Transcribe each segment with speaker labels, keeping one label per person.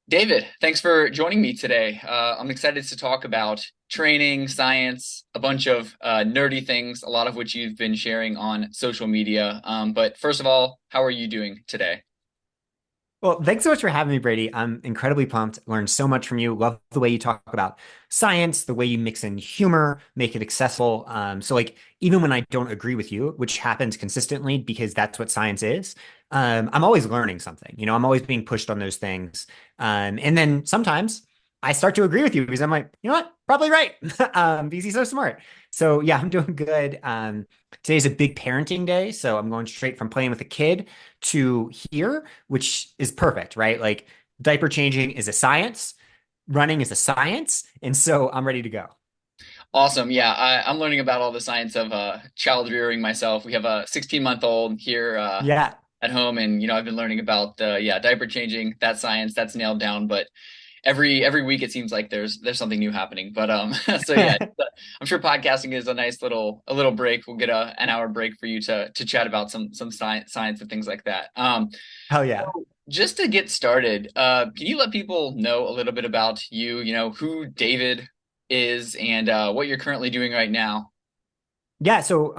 Speaker 1: David, thanks for joining me today. I'm excited to talk about training, science, a bunch of nerdy things, a lot of which you've been sharing on social media. But first of all, how are you doing today?
Speaker 2: Well, thanks so much for having me, Brady. I'm incredibly pumped. Learned so much from you. Love the way you talk about science, the way you mix in humor, make it accessible. Even when I don't agree with you, which happens consistently because that's what science is, I'm always learning something. I'm always being pushed on those things. And then sometimes I start to agree with you because I'm like, you know what? Probably right. Because he's so smart. So yeah, I'm doing good. Today's a big parenting day, so I'm going straight from playing with a kid to here, which is perfect, right? Like diaper changing is a science, running is a science, and so I'm ready to go.
Speaker 1: Awesome. Yeah, I'm learning about all the science of child rearing myself. We have a 16-month-old here
Speaker 2: Yeah.
Speaker 1: at home, and I've been learning about diaper changing. That science that's nailed down, but every week it seems like there's something new happening. But so yeah, I'm sure podcasting is a nice little break. We'll get an hour break for you to chat about some science and things like that.
Speaker 2: Hell yeah.
Speaker 1: So just to get started, can you let people know a little bit about you? Who David is and what you're currently doing right now.
Speaker 2: Yeah. So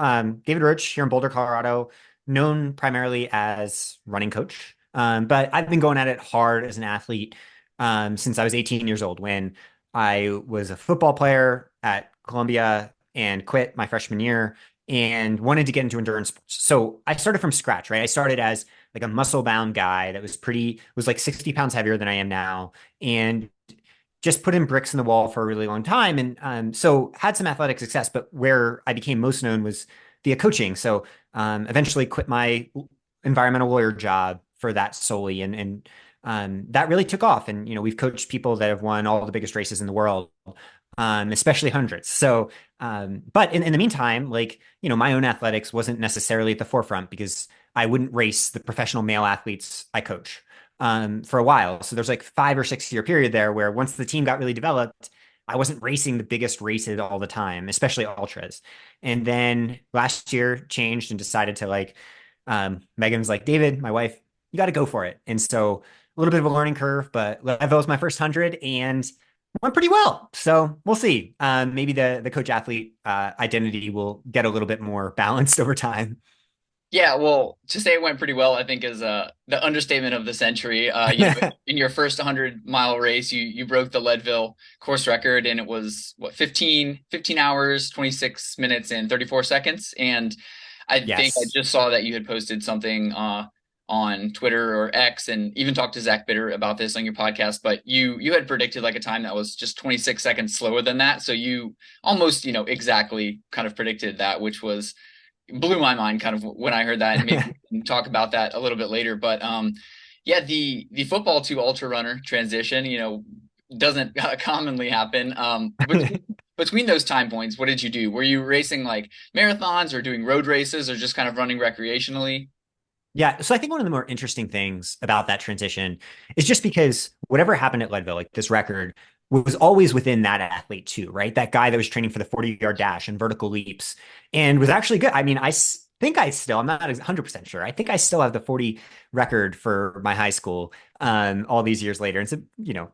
Speaker 2: David Roche here in Boulder, Colorado, known primarily as running coach. But I've been going at it hard as an athlete since I was 18 years old when I was a football player at Columbia and quit my freshman year and wanted to get into endurance sports. So I started from scratch, right? I started as like a muscle bound guy that was like 60 pounds heavier than I am now. And just put in bricks in the wall for a really long time. And so had some athletic success, but where I became most known was via coaching. So eventually quit my environmental lawyer job for that solely. And that really took off. And, we've coached people that have won all the biggest races in the world, especially hundreds. So, but in the meantime, my own athletics wasn't necessarily at the forefront because I wouldn't race the professional male athletes I coach for a while. So there's like 5 or 6 year period there where once the team got really developed, I wasn't racing the biggest races all the time, especially ultras. And then last year changed and decided to Megan's like, David, my wife, you got to go for it. And so a little bit of a learning curve, but Leadville was my first 100 and went pretty well. So we'll see. Maybe the coach athlete identity will get a little bit more balanced over time.
Speaker 1: Yeah, well, to say it went pretty well, I think is the understatement of the century. In your first 100-mile race, you broke the Leadville course record, and it was what 15 hours, 26 minutes, and 34 seconds. And I think I
Speaker 2: Yes.
Speaker 1: just saw that you had posted something on Twitter or X, and even talked to Zach Bitter about this on your podcast. But you had predicted like a time that was just 26 seconds slower than that, so you almost exactly kind of predicted that, which was blew my mind kind of when I heard that, and maybe we can talk about that a little bit later. But yeah, the football to ultra runner transition, doesn't commonly happen. Between those time points, what did you do? Were you racing like marathons or doing road races or just kind of running recreationally?
Speaker 2: Yeah. So I think one of the more interesting things about that transition is just because whatever happened at Leadville, like this record was always within that athlete too, right? That guy that was training for the 40-yard dash and vertical leaps and was actually good. I mean, think I'm not 100% sure. I think I still have the 40 record for my high school all these years later. And so,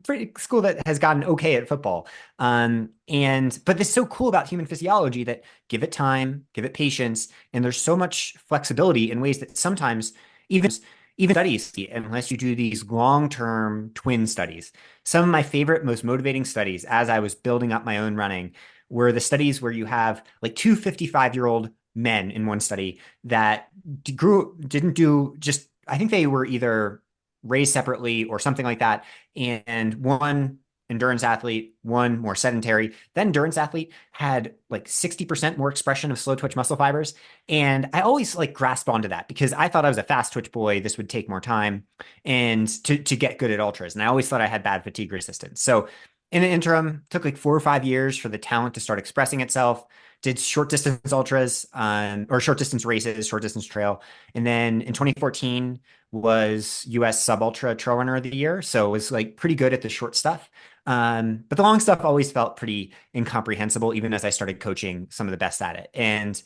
Speaker 2: pretty school that has gotten okay at football. But it's so cool about human physiology that give it time, give it patience, and there's so much flexibility in ways that sometimes even even studies, unless you do these long-term twin studies. Some of my favorite, most motivating studies as I was building up my own running were the studies where you have like two 55-year-old men in one study that didn't do just, I think they were either raised separately or something like that. And one endurance athlete, one more sedentary. That endurance athlete had like 60% more expression of slow twitch muscle fibers. And I always like grasped onto that because I thought I was a fast twitch boy. This would take more time and to get good at ultras. And I always thought I had bad fatigue resistance. So in the interim, took like 4 or 5 years for the talent to start expressing itself. Did short distance ultras or short distance races, short distance trail. And then in 2014 was US sub ultra trail runner of the year. So it was like pretty good at the short stuff. But the long stuff always felt pretty incomprehensible, even as I started coaching some of the best at it. And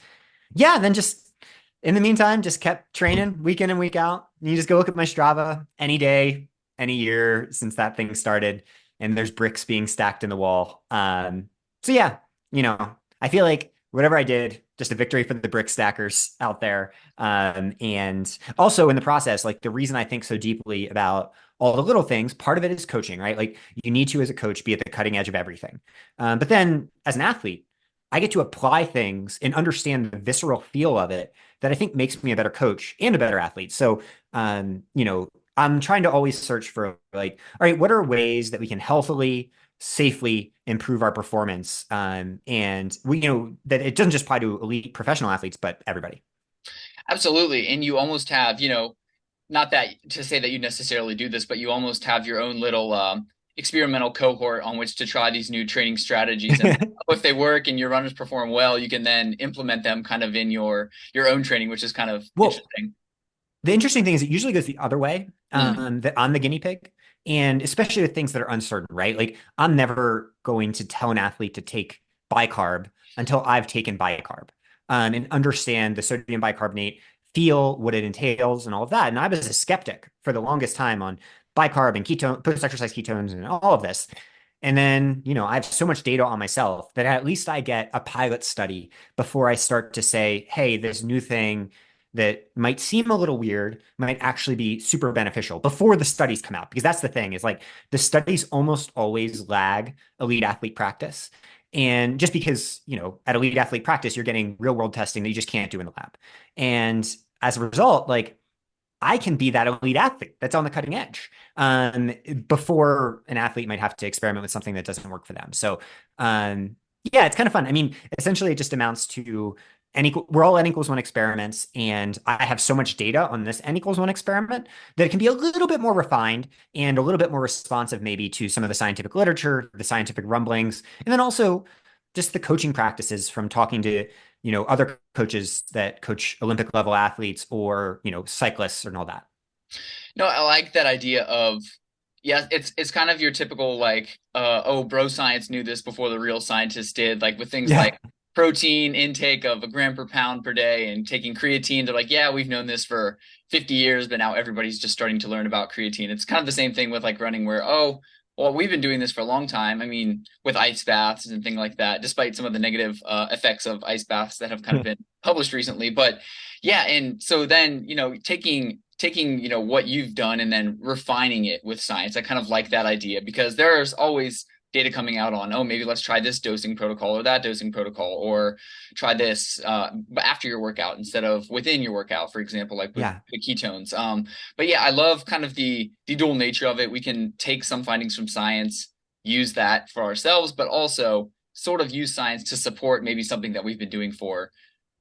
Speaker 2: yeah, then just in the meantime, just kept training week in and week out. And you just go look at my Strava any day, any year since that thing started, and there's bricks being stacked in the wall. So yeah, I feel like whatever I did, just a victory for the brick stackers out there. And also in the process, like the reason I think so deeply about all the little things, part of it is coaching, right? Like you need to, as a coach, be at the cutting edge of everything. But then as an athlete, I get to apply things and understand the visceral feel of it that I think makes me a better coach and a better athlete. So, I'm trying to always search for like, all right, what are ways that we can healthily, safely improve our performance? And that it doesn't just apply to elite professional athletes, but everybody.
Speaker 1: Absolutely. And you almost have, not that to say that you necessarily do this, but you almost have your own little experimental cohort on which to try these new training strategies. And if they work and your runners perform well, you can then implement them kind of in your own training, which is kind of
Speaker 2: Well,
Speaker 1: interesting.
Speaker 2: the interesting thing is it usually goes the other way,
Speaker 1: Mm.
Speaker 2: that I'm the guinea pig. And especially with things that are uncertain, right? Like I'm never going to tell an athlete to take bicarb until I've taken bicarb, and understand the sodium bicarbonate, feel what it entails and all of that. And I was a skeptic for the longest time on bicarb and ketone, post-exercise ketones and all of this. And then, I have so much data on myself that at least I get a pilot study before I start to say, hey, this new thing that might seem a little weird might actually be super beneficial before the studies come out. Because that's the thing is like the studies almost always lag elite athlete practice. And just because, at elite athlete practice, you're getting real world testing that you just can't do in the lab. And as a result, like I can be that elite athlete that's on the cutting edge, before an athlete might have to experiment with something that doesn't work for them. So, yeah, it's kind of fun. I mean, essentially, it just amounts to we're all n equals one experiments, and I have so much data on this n equals one experiment that it can be a little bit more refined and a little bit more responsive, maybe to some of the scientific literature, the scientific rumblings, and then also just the coaching practices from talking to other coaches that coach Olympic level athletes or, cyclists and all that.
Speaker 1: No, I like that idea of, yeah, it's kind of your typical like oh, bro science knew this before the real scientists did, like with things
Speaker 2: Yeah.
Speaker 1: like protein intake of a gram per pound per day and taking creatine. They're like, yeah, we've known this for 50 years, but now everybody's just starting to learn about creatine. It's kind of the same thing with like running where, oh, well, we've been doing this for a long time. I mean, with ice baths and things like that, despite some of the negative effects of ice baths that have kind of been published recently. But yeah, and so then, taking, what you've done and then refining it with science. I kind of like that idea because there's always data coming out on, oh, maybe let's try this dosing protocol or that dosing protocol, or try this after your workout instead of within your workout, for example, like with
Speaker 2: Yeah.
Speaker 1: the ketones. But yeah, I love kind of the dual nature of it. We can take some findings from science, use that for ourselves, but also sort of use science to support maybe something that we've been doing for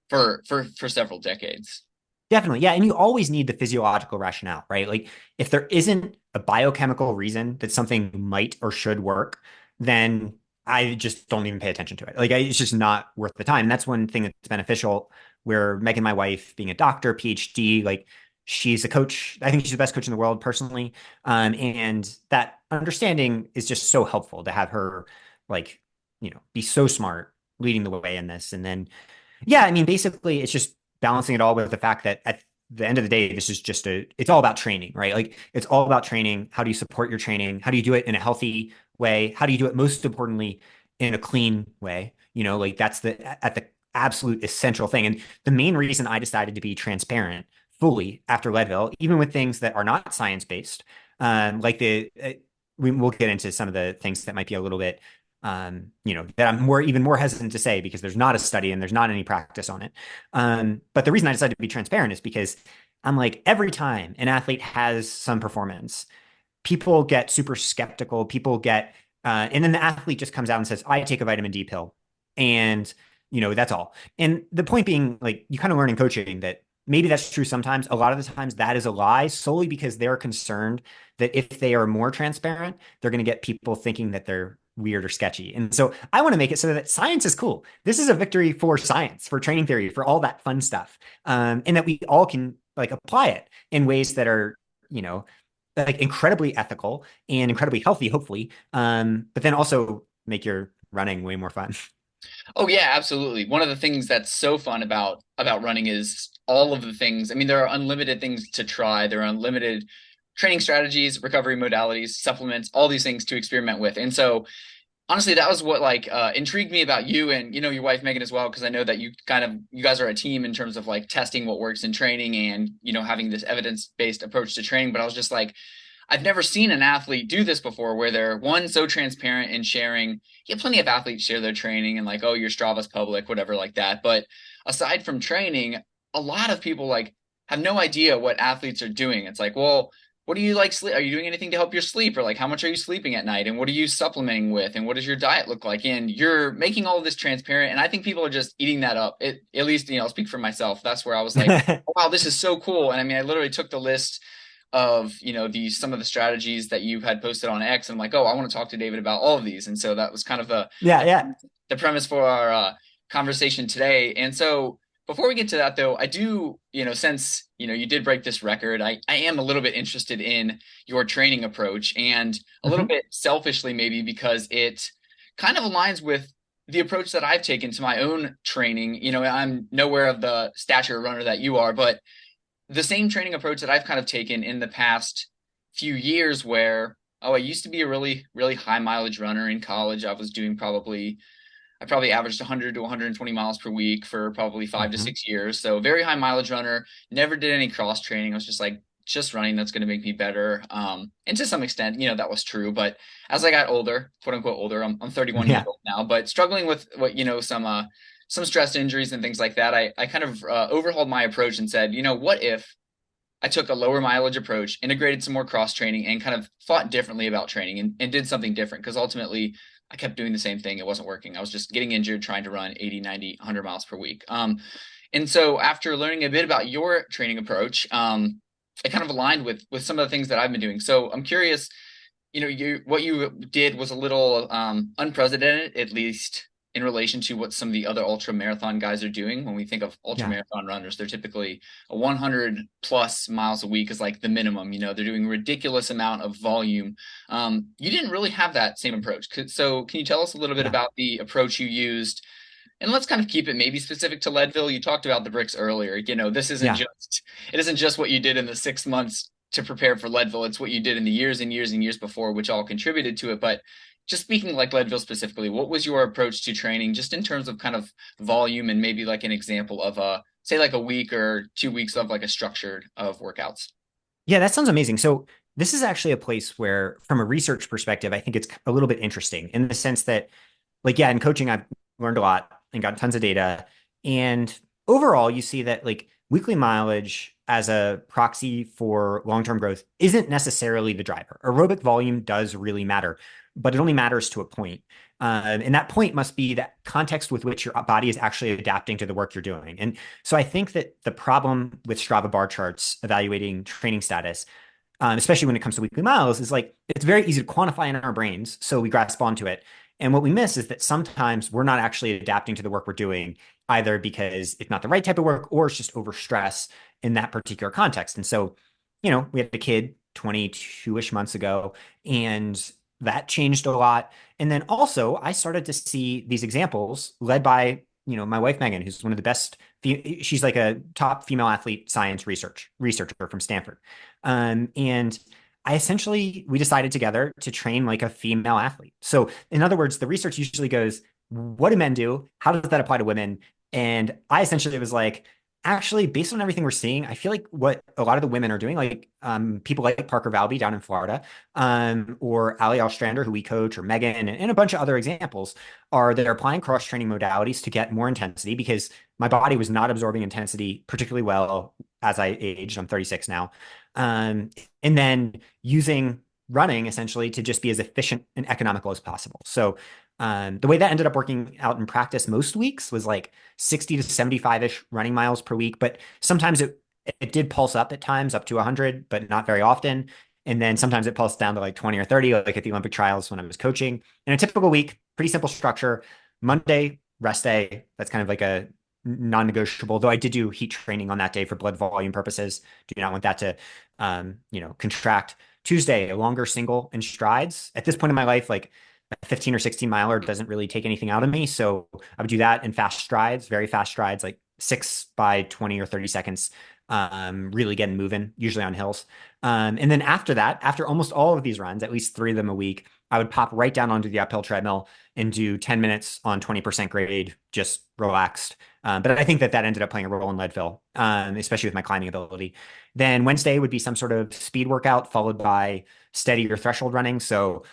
Speaker 1: several decades.
Speaker 2: Definitely. Yeah. And you always need the physiological rationale, right? Like if there isn't a biochemical reason that something might or should work, then I just don't even pay attention to it. Like it's just not worth the time. And that's one thing that's beneficial where Megan, my wife, being a doctor, PhD, like she's a coach. I think she's the best coach in the world personally. And that understanding is just so helpful to have her like, be so smart leading the way in this. And then yeah, I mean, basically, it's just balancing it all with the fact that at the end of the day, this is just it's all about training, right? Like, it's all about training. How do you support your training? How do you do it in a healthy way? How do you do it, most importantly, in a clean way? Like that's at the absolute essential thing. And the main reason I decided to be transparent fully after Leadville, even with things that are not science based, like we'll get into some of the things that might be a little bit that I'm even more hesitant to say because there's not a study and there's not any practice on it. But the reason I decided to be transparent is because I'm like, every time an athlete has some performance, people get super skeptical. And then the athlete just comes out and says, I take a vitamin D pill. And, that's all. And the point being, like, you kind of learn in coaching that maybe that's true sometimes. A lot of the times that is a lie solely because they're concerned that if they are more transparent, they're going to get people thinking that they're weird or sketchy. And so I want to make it so that science is cool. This is a victory for science, for training theory, for all that fun stuff. And that we all can like apply it in ways that are, like incredibly ethical and incredibly healthy, hopefully. But then also make your running way more fun.
Speaker 1: Oh yeah, absolutely. One of the things that's so fun about running is all of the things. I mean, there are unlimited things to try. There are unlimited training strategies, recovery modalities, supplements, all these things to experiment with. And so honestly, that was what like intrigued me about you and your wife Megan as well, because I know that you guys are a team in terms of like testing what works in training and having this evidence-based approach to training. But I was just like, I've never seen an athlete do this before, where they're one so transparent in sharing. You have plenty of athletes share their training and like, oh, your Strava's public, whatever, like that. But aside from training, a lot of people like have no idea what athletes are doing. It's like, well, what do you like sleep? Are you doing anything to help your sleep? Or like, how much are you sleeping at night? And what are you supplementing with? And what does your diet look like? And you're making all of this transparent. And I think people are just eating that up. At least, I'll speak for myself. That's where I was like, oh, wow, this is so cool. And I mean, I literally took the list of, some of the strategies that you had posted on X. And I'm like, oh, I want to talk to David about all of these. And so that was kind of
Speaker 2: Yeah, yeah.
Speaker 1: the premise for our conversation today. And so before we get to that, though, I do, since, you did break this record, I am a little bit interested in your training approach, and a little
Speaker 2: Mhm.
Speaker 1: bit selfishly, maybe because it kind of aligns with the approach that I've taken to my own training. I'm nowhere of the stature runner that you are, but the same training approach that I've kind of taken in the past few years where, oh, I used to be a really, really high mileage runner in college. I probably averaged 100 to 120 miles per week for probably 5 to 6 years. So very high mileage runner, never did any cross training. I was just like, just running, that's going to make me better. And to some extent, that was true. But as I got older, quote unquote older, I'm 31 years
Speaker 2: Yeah.
Speaker 1: old now, but struggling with what, some stress injuries and things like that, I kind of overhauled my approach and said, what if I took a lower mileage approach, integrated some more cross training, and kind of thought differently about training and did something different? Because ultimately, I kept doing the same thing. It wasn't working. I was just getting injured trying to run 80, 90, 100 miles per week. And so after learning a bit about your training approach, it kind of aligned with some of the things that I've been doing. So I'm curious, what you did was a little unprecedented, at least in relation to what some of the other ultra marathon guys are doing. When we think of ultra
Speaker 2: Yeah.
Speaker 1: marathon runners, they're typically a 100 plus miles a week is like the minimum. They're doing a ridiculous amount of volume. You didn't really have that same approach. So can you tell us a little bit
Speaker 2: Yeah.
Speaker 1: about the approach you used? And let's kind of keep it maybe specific to Leadville. You talked about the bricks earlier. This isn't
Speaker 2: Yeah.
Speaker 1: just it isn't just what you did in the 6 months to prepare for Leadville. It's what you did in the years and years and years before, which all contributed to it. But just speaking like Leadville specifically, what was your approach to training, just in terms of kind of volume and maybe like an example of say like a week or 2 weeks of like a structured of workouts?
Speaker 2: Yeah, that sounds amazing. So this is actually a place where, from a research perspective, I think it's a little bit interesting in the sense that, like, yeah, in coaching, I've learned a lot and got tons of data. And overall, you see that like weekly mileage as a proxy for long-term growth isn't necessarily the driver. Aerobic volume does really matter, but it only matters to a point. And that point must be that context with which your body is actually adapting to the work you're doing. And so I think that the problem with Strava bar charts evaluating training status, especially when it comes to weekly miles, is like it's very easy to quantify in our brains. So we grasp onto it. And what we miss is that sometimes we're not actually adapting to the work we're doing, either because it's not the right type of work or it's just overstress in that particular context. And so, we had a kid 22-ish months ago, and that changed a lot. And then also, I started to see these examples led by, my wife, Megan, who's one of the best. She's like a top female athlete science researcher from Stanford. And we decided together to train like a female athlete. So in other words, the research usually goes, what do men do? How does that apply to women? And I essentially was like, actually, based on everything we're seeing, I feel like what a lot of the women are doing, like people like Parker Valby down in Florida, or Ali Ostrander, who we coach, or Megan, and a bunch of other examples, are they're applying cross training modalities to get more intensity, because my body was not absorbing intensity particularly well as I aged. I'm 36 now. And then using running essentially to just be as efficient and economical as possible. So the way that ended up working out in practice most weeks was like 60 to 75-ish running miles per week. But sometimes it did pulse up at times up to 100, but not very often. And then sometimes it pulsed down to like 20 or 30, like at the Olympic trials when I was coaching. In a typical week, pretty simple structure: Monday, rest day. That's kind of like a non-negotiable, though I did do heat training on that day for blood volume purposes. Do not want that to, contract. Tuesday, a longer single in strides. At this point in my life, like a 15 or 16 miler doesn't really take anything out of me. So I would do that in fast strides, very fast strides, like 6 by 20 or 30 seconds. really getting moving, usually on hills. And then after that, after almost all of these runs, at least 3 of them a week, I would pop right down onto the uphill treadmill and do 10 minutes on 20% grade, just relaxed. But I think that ended up playing a role in Leadville, especially with my climbing ability. Then Wednesday would be some sort of speed workout followed by steady or threshold running. So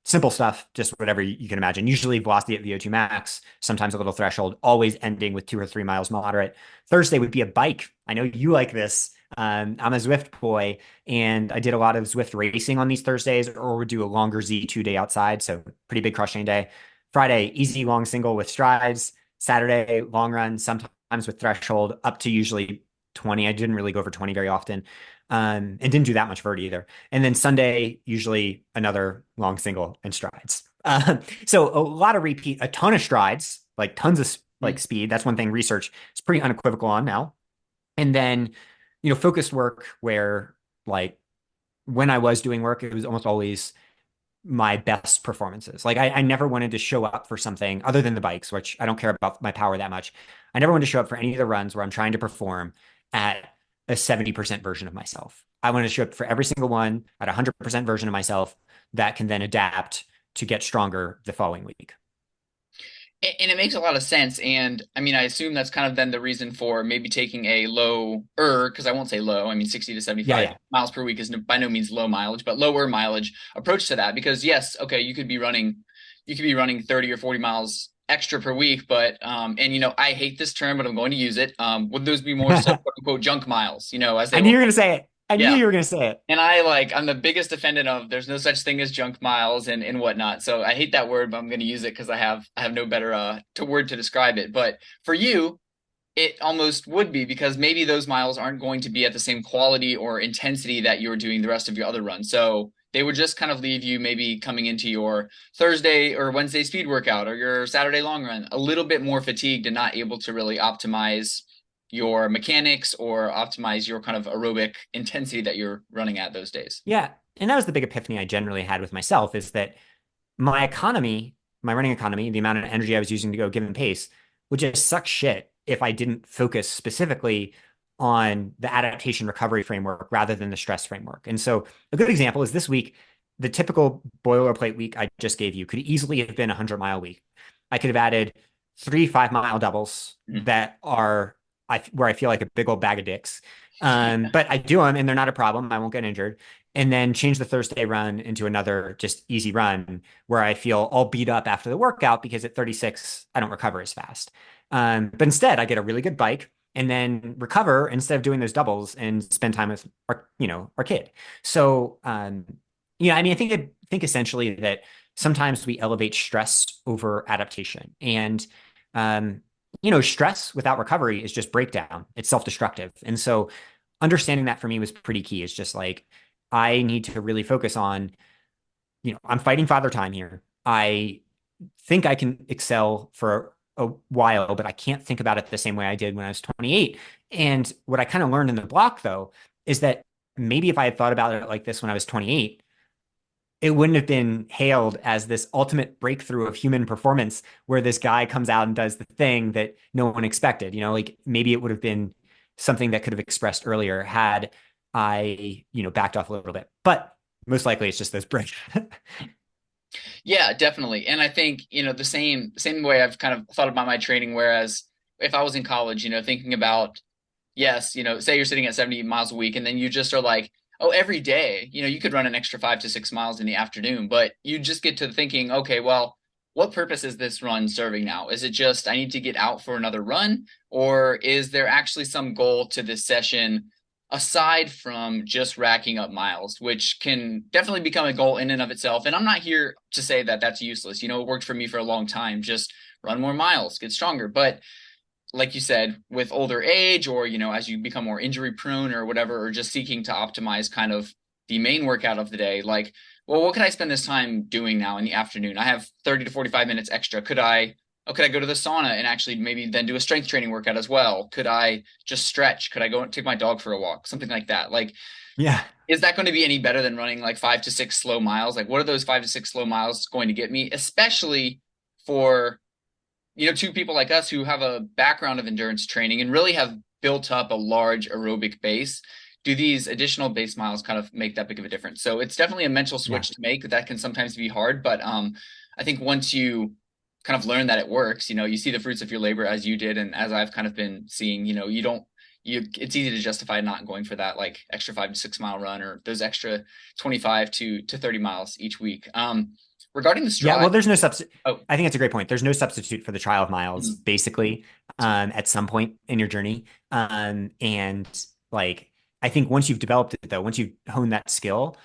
Speaker 2: simple stuff, just whatever you can imagine. Usually velocity at VO2 max, sometimes a little threshold, always ending with 2 or 3 miles moderate. Thursday would be a bike. I know you like this. I'm a Zwift boy, and I did a lot of Zwift racing on these Thursdays, or would do a longer Z2 day outside. So pretty big crushing day. Friday, easy long single with strides. Saturday, long run, sometimes with threshold, up to usually 20. I didn't really go over 20 very often. And didn't do that much vert either. And then Sunday, usually another long single and strides. So a lot of repeat, a ton of strides, like tons of like speed. That's one thing research is pretty unequivocal on now. And then, focused work where like when I was doing work, it was almost always my best performances. Like I never wanted to show up for something other than the bikes, which I don't care about my power that much. I never wanted to show up for any of the runs where I'm trying to perform at a 70% version of myself. I want to show up for every single one at a 100% version of myself that can then adapt to get stronger the following week.
Speaker 1: And it makes a lot of sense. And I mean, I assume that's kind of then the reason for maybe taking a lower, because I won't say low, I mean, 60 to 75 miles per week is by no means low mileage, but lower mileage approach to that. Because yes, okay, you could be running 30 or 40 miles extra per week, but I hate this term, but I'm going to use it. Would those be more so quote unquote junk miles, as they
Speaker 2: I knew you were going to say it. I knew you were going to say it.
Speaker 1: And I'm the biggest defendant of there's no such thing as junk miles and whatnot. So I hate that word, but I'm going to use it because I have no better word to describe it. But for you, it almost would be because maybe those miles aren't going to be at the same quality or intensity that you're doing the rest of your other runs. So they would just kind of leave you maybe coming into your Thursday or Wednesday speed workout or your Saturday long run a little bit more fatigued and not able to really optimize your mechanics or optimize your kind of aerobic intensity that you're running at those days.
Speaker 2: Yeah. And that was the big epiphany I generally had with myself is that my running economy, the amount of energy I was using to go given pace would just suck shit if I didn't focus specifically on the adaptation recovery framework rather than the stress framework. And so a good example is this week, the typical boilerplate week I just gave you could easily have been a 100-mile week. I could have added 3 5-mile doubles that are where I feel like a big old bag of dicks. But I do them and they're not a problem. I won't get injured. And then change the Thursday run into another just easy run where I feel all beat up after the workout because at 36, I don't recover as fast. But instead, I get a really good bike and then recover instead of doing those doubles and spend time with our kid. So, I think essentially that sometimes we elevate stress over adaptation. And stress without recovery is just breakdown. It's self-destructive. And so understanding that for me was pretty key. It's just like, I need to really focus on, I'm fighting father time here. I think I can excel for a while, but I can't think about it the same way I did when I was 28. And what I kind of learned in the block though, is that maybe if I had thought about it like this when I was 28, it wouldn't have been hailed as this ultimate breakthrough of human performance where this guy comes out and does the thing that no one expected. Like maybe it would have been something that could have expressed earlier had I, backed off a little bit. But most likely it's just this break.
Speaker 1: Yeah, definitely. And I think, the same way I've kind of thought about my training, whereas if I was in college, thinking about, yes, say you're sitting at 70 miles a week and then you just are like, oh, every day, you could run an extra 5 to 6 miles in the afternoon, but you just get to thinking, okay, well, what purpose is this run serving now? Is it just I need to get out for another run? Or is there actually some goal to this session aside from just racking up miles, which can definitely become a goal in and of itself? And I'm not here to say that that's useless. It worked for me for a long time. Just run more miles, get stronger. But like you said, with older age or, as you become more injury prone or whatever, or just seeking to optimize kind of the main workout of the day, like, well, what can I spend this time doing now in the afternoon? I have 30 to 45 minutes extra. Could I go to the sauna and actually maybe then do a strength training workout as well? Could I just stretch? Could I go and take my dog for a walk? Something like that. Like,
Speaker 2: yeah.
Speaker 1: Is that going to be any better than running like 5 to 6 slow miles? Like, what are those 5 to 6 slow miles going to get me? Especially for, two people like us who have a background of endurance training and really have built up a large aerobic base, do these additional base miles kind of make that big of a difference? So it's definitely a mental
Speaker 2: Yeah.
Speaker 1: switch to make that can sometimes be hard, but I think once you kind of learn that it works, you see the fruits of your labor as you did, and as I've kind of been seeing, you don't it's easy to justify not going for that like extra 5 to 6 mile run or those extra 25 to 30 miles each week. Regarding the
Speaker 2: Yeah,
Speaker 1: stride,
Speaker 2: well, there's no substitute.
Speaker 1: oh,
Speaker 2: I think it's a great point. There's no substitute for the trial of miles,
Speaker 1: mhm.
Speaker 2: basically, at some point in your journey. And like, I think once you've developed it, though, once you've honed that skill,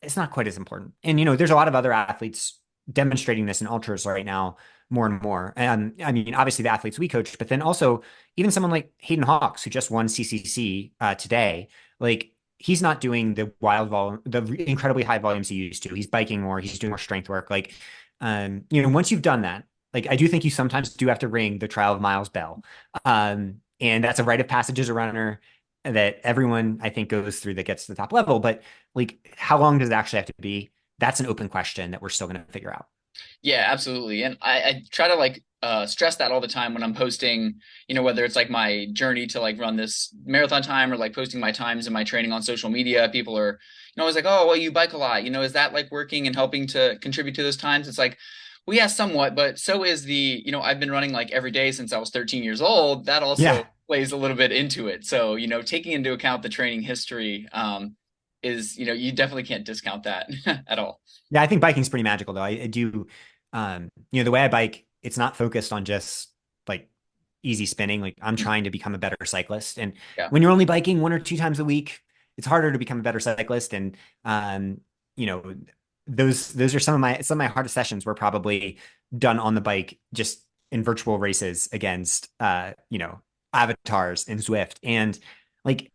Speaker 2: it's not quite as important. And there's a lot of other athletes demonstrating this in ultras right now, more and more. And I mean, obviously the athletes we coach, but then also even someone like Hayden Hawks, who just won CCC today, like he's not doing the wild volume, the incredibly high volumes he used to. He's biking more, he's doing more strength work. Like, once you've done that, like I do think you sometimes do have to ring the trial of miles bell. And that's a rite of passage as a runner that everyone I think goes through that gets to the top level. But like, how long does it actually have to be? That's an open question that we're still going to figure out.
Speaker 1: Yeah, absolutely. And I try to like stress that all the time when I'm posting, whether it's like my journey to like run this marathon time or like posting my times and my training on social media. People are, always like, oh, well, you bike a lot. Is that like working and helping to contribute to those times? It's like, well, yeah, somewhat, but so is I've been running like every day since I was 13 years old. That also
Speaker 2: Yeah.
Speaker 1: plays a little bit into it. So, taking into account the training history is, you definitely can't discount that at all.
Speaker 2: Yeah. I think biking's pretty magical though. I do, the way I bike, it's not focused on just like easy spinning. Like I'm trying to become a better cyclist. And
Speaker 1: Yeah.
Speaker 2: when you're only biking 1 or 2 times a week, it's harder to become a better cyclist. And, you know, those are some of my hardest sessions were probably done on the bike, just in virtual races against, avatars in Zwift. And like,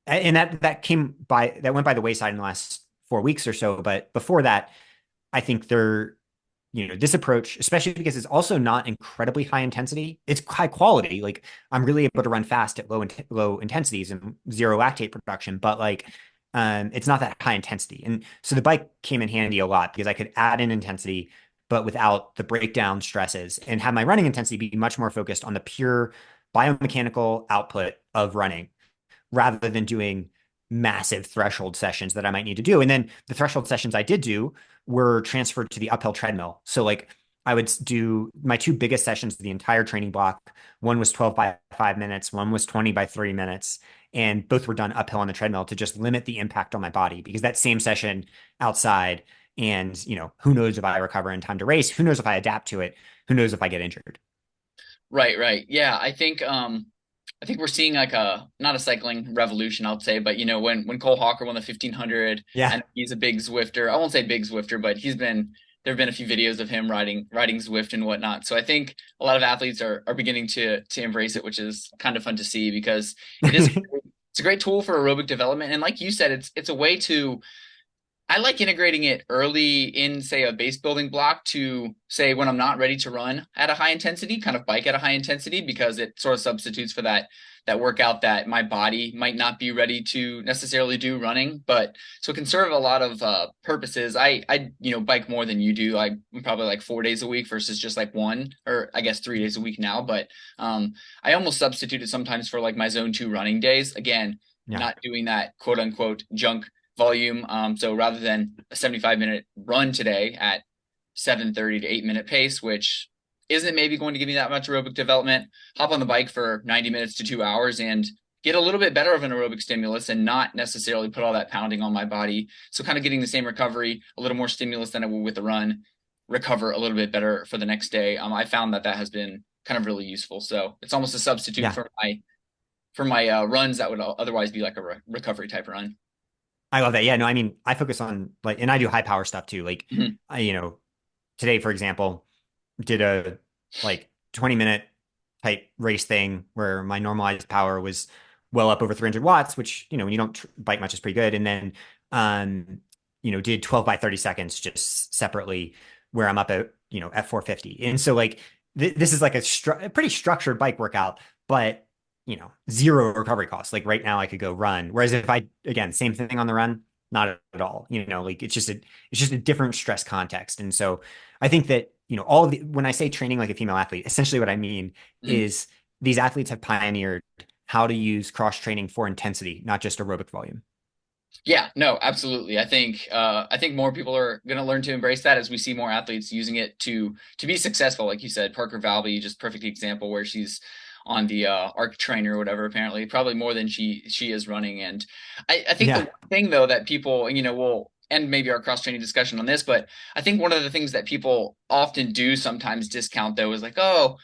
Speaker 2: and that went by the wayside in the last 4 weeks or so. But before that, I think this approach, especially because it's also not incredibly high intensity, it's high quality. Like I'm really able to run fast at low intensities and zero lactate production, but like it's not that high intensity. And so the bike came in handy a lot because I could add in intensity, but without the breakdown stresses, and have my running intensity be much more focused on the pure biomechanical output of running rather than doing massive threshold sessions that I might need to do. And then the threshold sessions I did do were transferred to the uphill treadmill. So like I would do my two biggest sessions of the entire training block. One was 12 by 5 minutes, one was 20 by 3 minutes. And both were done uphill on the treadmill to just limit the impact on my body, because that same session outside, and who knows if I recover in time to race, who knows if I adapt to it, who knows if I get injured.
Speaker 1: Right, right. Yeah, I think we're seeing like a not a cycling revolution, I'll say, but when Cole Hawker won the 1500,
Speaker 2: Yeah.
Speaker 1: and he's a big Zwifter. I won't say big Zwifter, but there have been a few videos of him riding Zwift and whatnot. So I think a lot of athletes are beginning to embrace it, which is kind of fun to see, because it's a great tool for aerobic development. And like you said, it's a way to I like integrating it early in, say, a base building block to say when I'm not ready to run at a high intensity, kind of bike at a high intensity, because it sort of substitutes for that workout that my body might not be ready to necessarily do running. But so it can serve a lot of purposes. I bike more than you do. I'm probably like 4 days a week versus just like one, or I guess 3 days a week now. But I almost substitute it sometimes for like my zone 2 running days. Again,
Speaker 2: Yeah.
Speaker 1: not doing that quote unquote junk volume. So rather than a 75-minute run today at 7:30 to 8 minute pace, which isn't maybe going to give me that much aerobic development, hop on the bike for 90 minutes to 2 hours and get a little bit better of an aerobic stimulus and not necessarily put all that pounding on my body. So kind of getting the same recovery, a little more stimulus than I would with a run, recover a little bit better for the next day. I found that has been kind of really useful. So it's almost a substitute
Speaker 2: Yeah.
Speaker 1: for my runs that would otherwise be like a recovery type run.
Speaker 2: I love that. Yeah, no, I mean, I focus on like, and I do high power stuff too. Like,
Speaker 1: Mhm.
Speaker 2: today, for example, did a like 20-minute type race thing where my normalized power was well up over 300 watts, which, when you don't bike much is pretty good. And then, did 12 by 30 seconds just separately where I'm up at 450. And so like, this is like a pretty structured bike workout, but zero recovery costs. Like right now I could go run. Whereas if again, same thing on the run, not at all, like it's just a different stress context. And so I think that, when I say training like a female athlete, essentially what I mean
Speaker 1: Mhm.
Speaker 2: is these athletes have pioneered how to use cross training for intensity, not just aerobic volume.
Speaker 1: Yeah, no, absolutely. I think more people are going to learn to embrace that as we see more athletes using it to be successful. Like you said, Parker Valby, just perfect example where she's on the arc trainer or whatever, apparently, probably more than she is running. And I think the
Speaker 2: Yeah.
Speaker 1: one thing though that people, will end maybe our cross training discussion on this, but I think one of the things that people often do sometimes discount though is like, oh,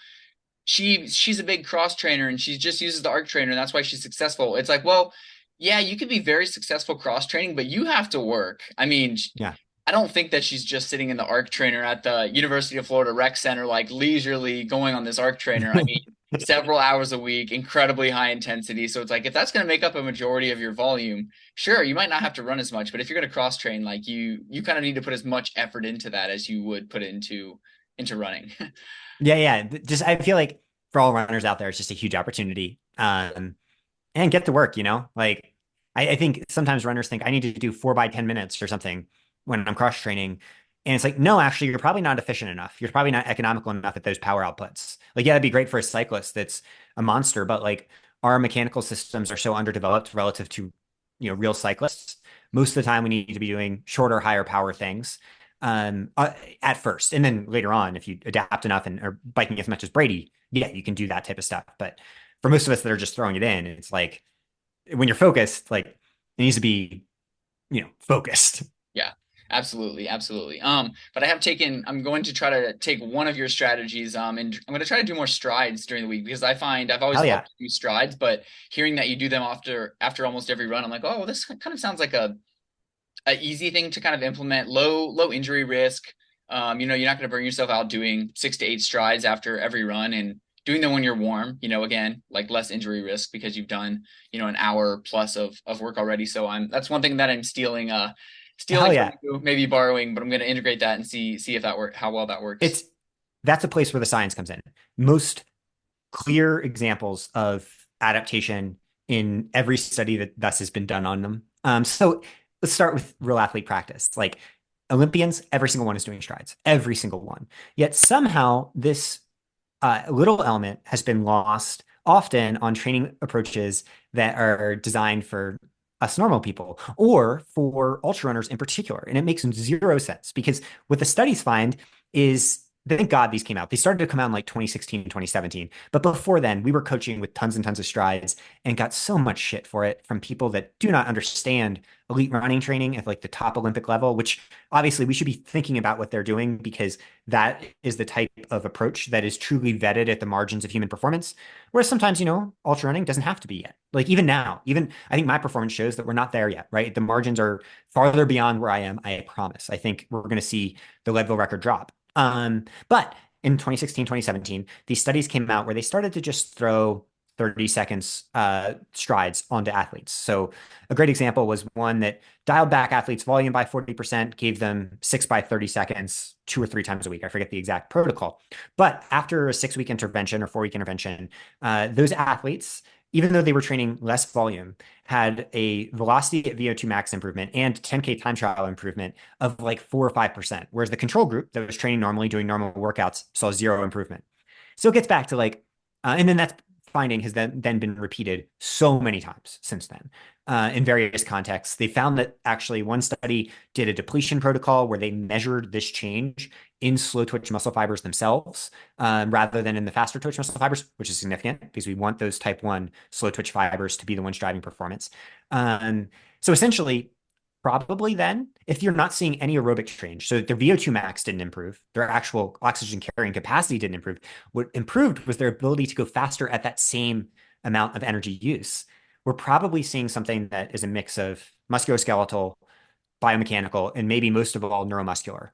Speaker 1: she's a big cross trainer and she just uses the arc trainer and that's why she's successful. It's like, well, yeah, you could be very successful cross training, but you have to work. I mean,
Speaker 2: Yeah.
Speaker 1: I don't think that she's just sitting in the arc trainer at the University of Florida Rec Center, like leisurely going on this arc trainer. I mean, several hours a week, incredibly high intensity. So it's like if that's going to make up a majority of your volume, sure, you might not have to run as much, but if you're going to cross train, like you kind of need to put as much effort into that as you would put into running.
Speaker 2: Yeah, yeah. Just I feel like for all runners out there, it's just a huge opportunity. And get to work, Like I think sometimes runners think I need to do 4 by 10 minutes or something when I'm cross training. And it's like, no, actually, you're probably not efficient enough. You're probably not economical enough at those power outputs. Like, yeah, that'd be great for a cyclist that's a monster, but like our mechanical systems are so underdeveloped relative to, real cyclists. Most of the time we need to be doing shorter, higher power things at first. And then later on, if you adapt enough and are biking as much as Brady, yeah, you can do that type of stuff. But for most of us that are just throwing it in, it's like when you're focused, like it needs to be, focused.
Speaker 1: Yeah, absolutely, absolutely. But I'm going to try to take one of your strategies, and I'm going to try to do more strides during the week because I find I've always
Speaker 2: Hell
Speaker 1: loved
Speaker 2: yeah.
Speaker 1: to do strides, but hearing that you do them after almost every run, I'm like, oh, this kind of sounds like a easy thing to kind of implement, low injury risk. You're not going to burn yourself out doing 6 to 8 strides after every run and doing them when you're warm, again, like less injury risk because you've done, an hour plus of work already. So that's one thing that I'm stealing
Speaker 2: Hell
Speaker 1: from
Speaker 2: yeah.
Speaker 1: you, maybe borrowing, but I'm going to integrate that and see if how well that works.
Speaker 2: It's That's a place where the science comes in. Most clear examples of adaptation in every study that thus has been done on them. So let's start with real athlete practice. Like Olympians, every single one is doing strides, every single one. Yet somehow this little element has been lost often on training approaches that are designed for us normal people or for ultra runners in particular. And it makes zero sense because what the studies find is thank God these came out. They started to come out in like 2016 and 2017. But before then, we were coaching with tons and tons of strides and got so much shit for it from people that do not understand elite running training at like the top Olympic level, which obviously we should be thinking about what they're doing because that is the type of approach that is truly vetted at the margins of human performance. Whereas sometimes, ultra running doesn't have to be yet. Like even now, even I think my performance shows that we're not there yet, right? The margins are farther beyond where I am. I promise. I think we're going to see the Leadville record drop. But in 2016, 2017, these studies came out where they started to just throw 30 seconds strides onto athletes. So a great example was one that dialed back athletes' volume by 40%, gave them 6 by 30 seconds 2 or 3 times a week. I forget the exact protocol. But after a 6 week intervention or 4 week intervention, those athletes, even though they were training less volume, had a velocity at VO2 max improvement and 10K time trial improvement of like 4 or 5%. Whereas the control group that was training normally, doing normal workouts, saw zero improvement. So it gets back to like, and then that finding has then been repeated so many times since then in various contexts. They found that actually one study did a depletion protocol where they measured this change in slow twitch muscle fibers themselves rather than in the faster twitch muscle fibers, which is significant because we want those type 1 slow twitch fibers to be the ones driving performance. So essentially, probably then, if you're not seeing any aerobic change, so their VO2 max didn't improve, their actual oxygen carrying capacity didn't improve. What improved was their ability to go faster at that same amount of energy use. We're probably seeing something that is a mix of musculoskeletal, biomechanical, and maybe most of all neuromuscular.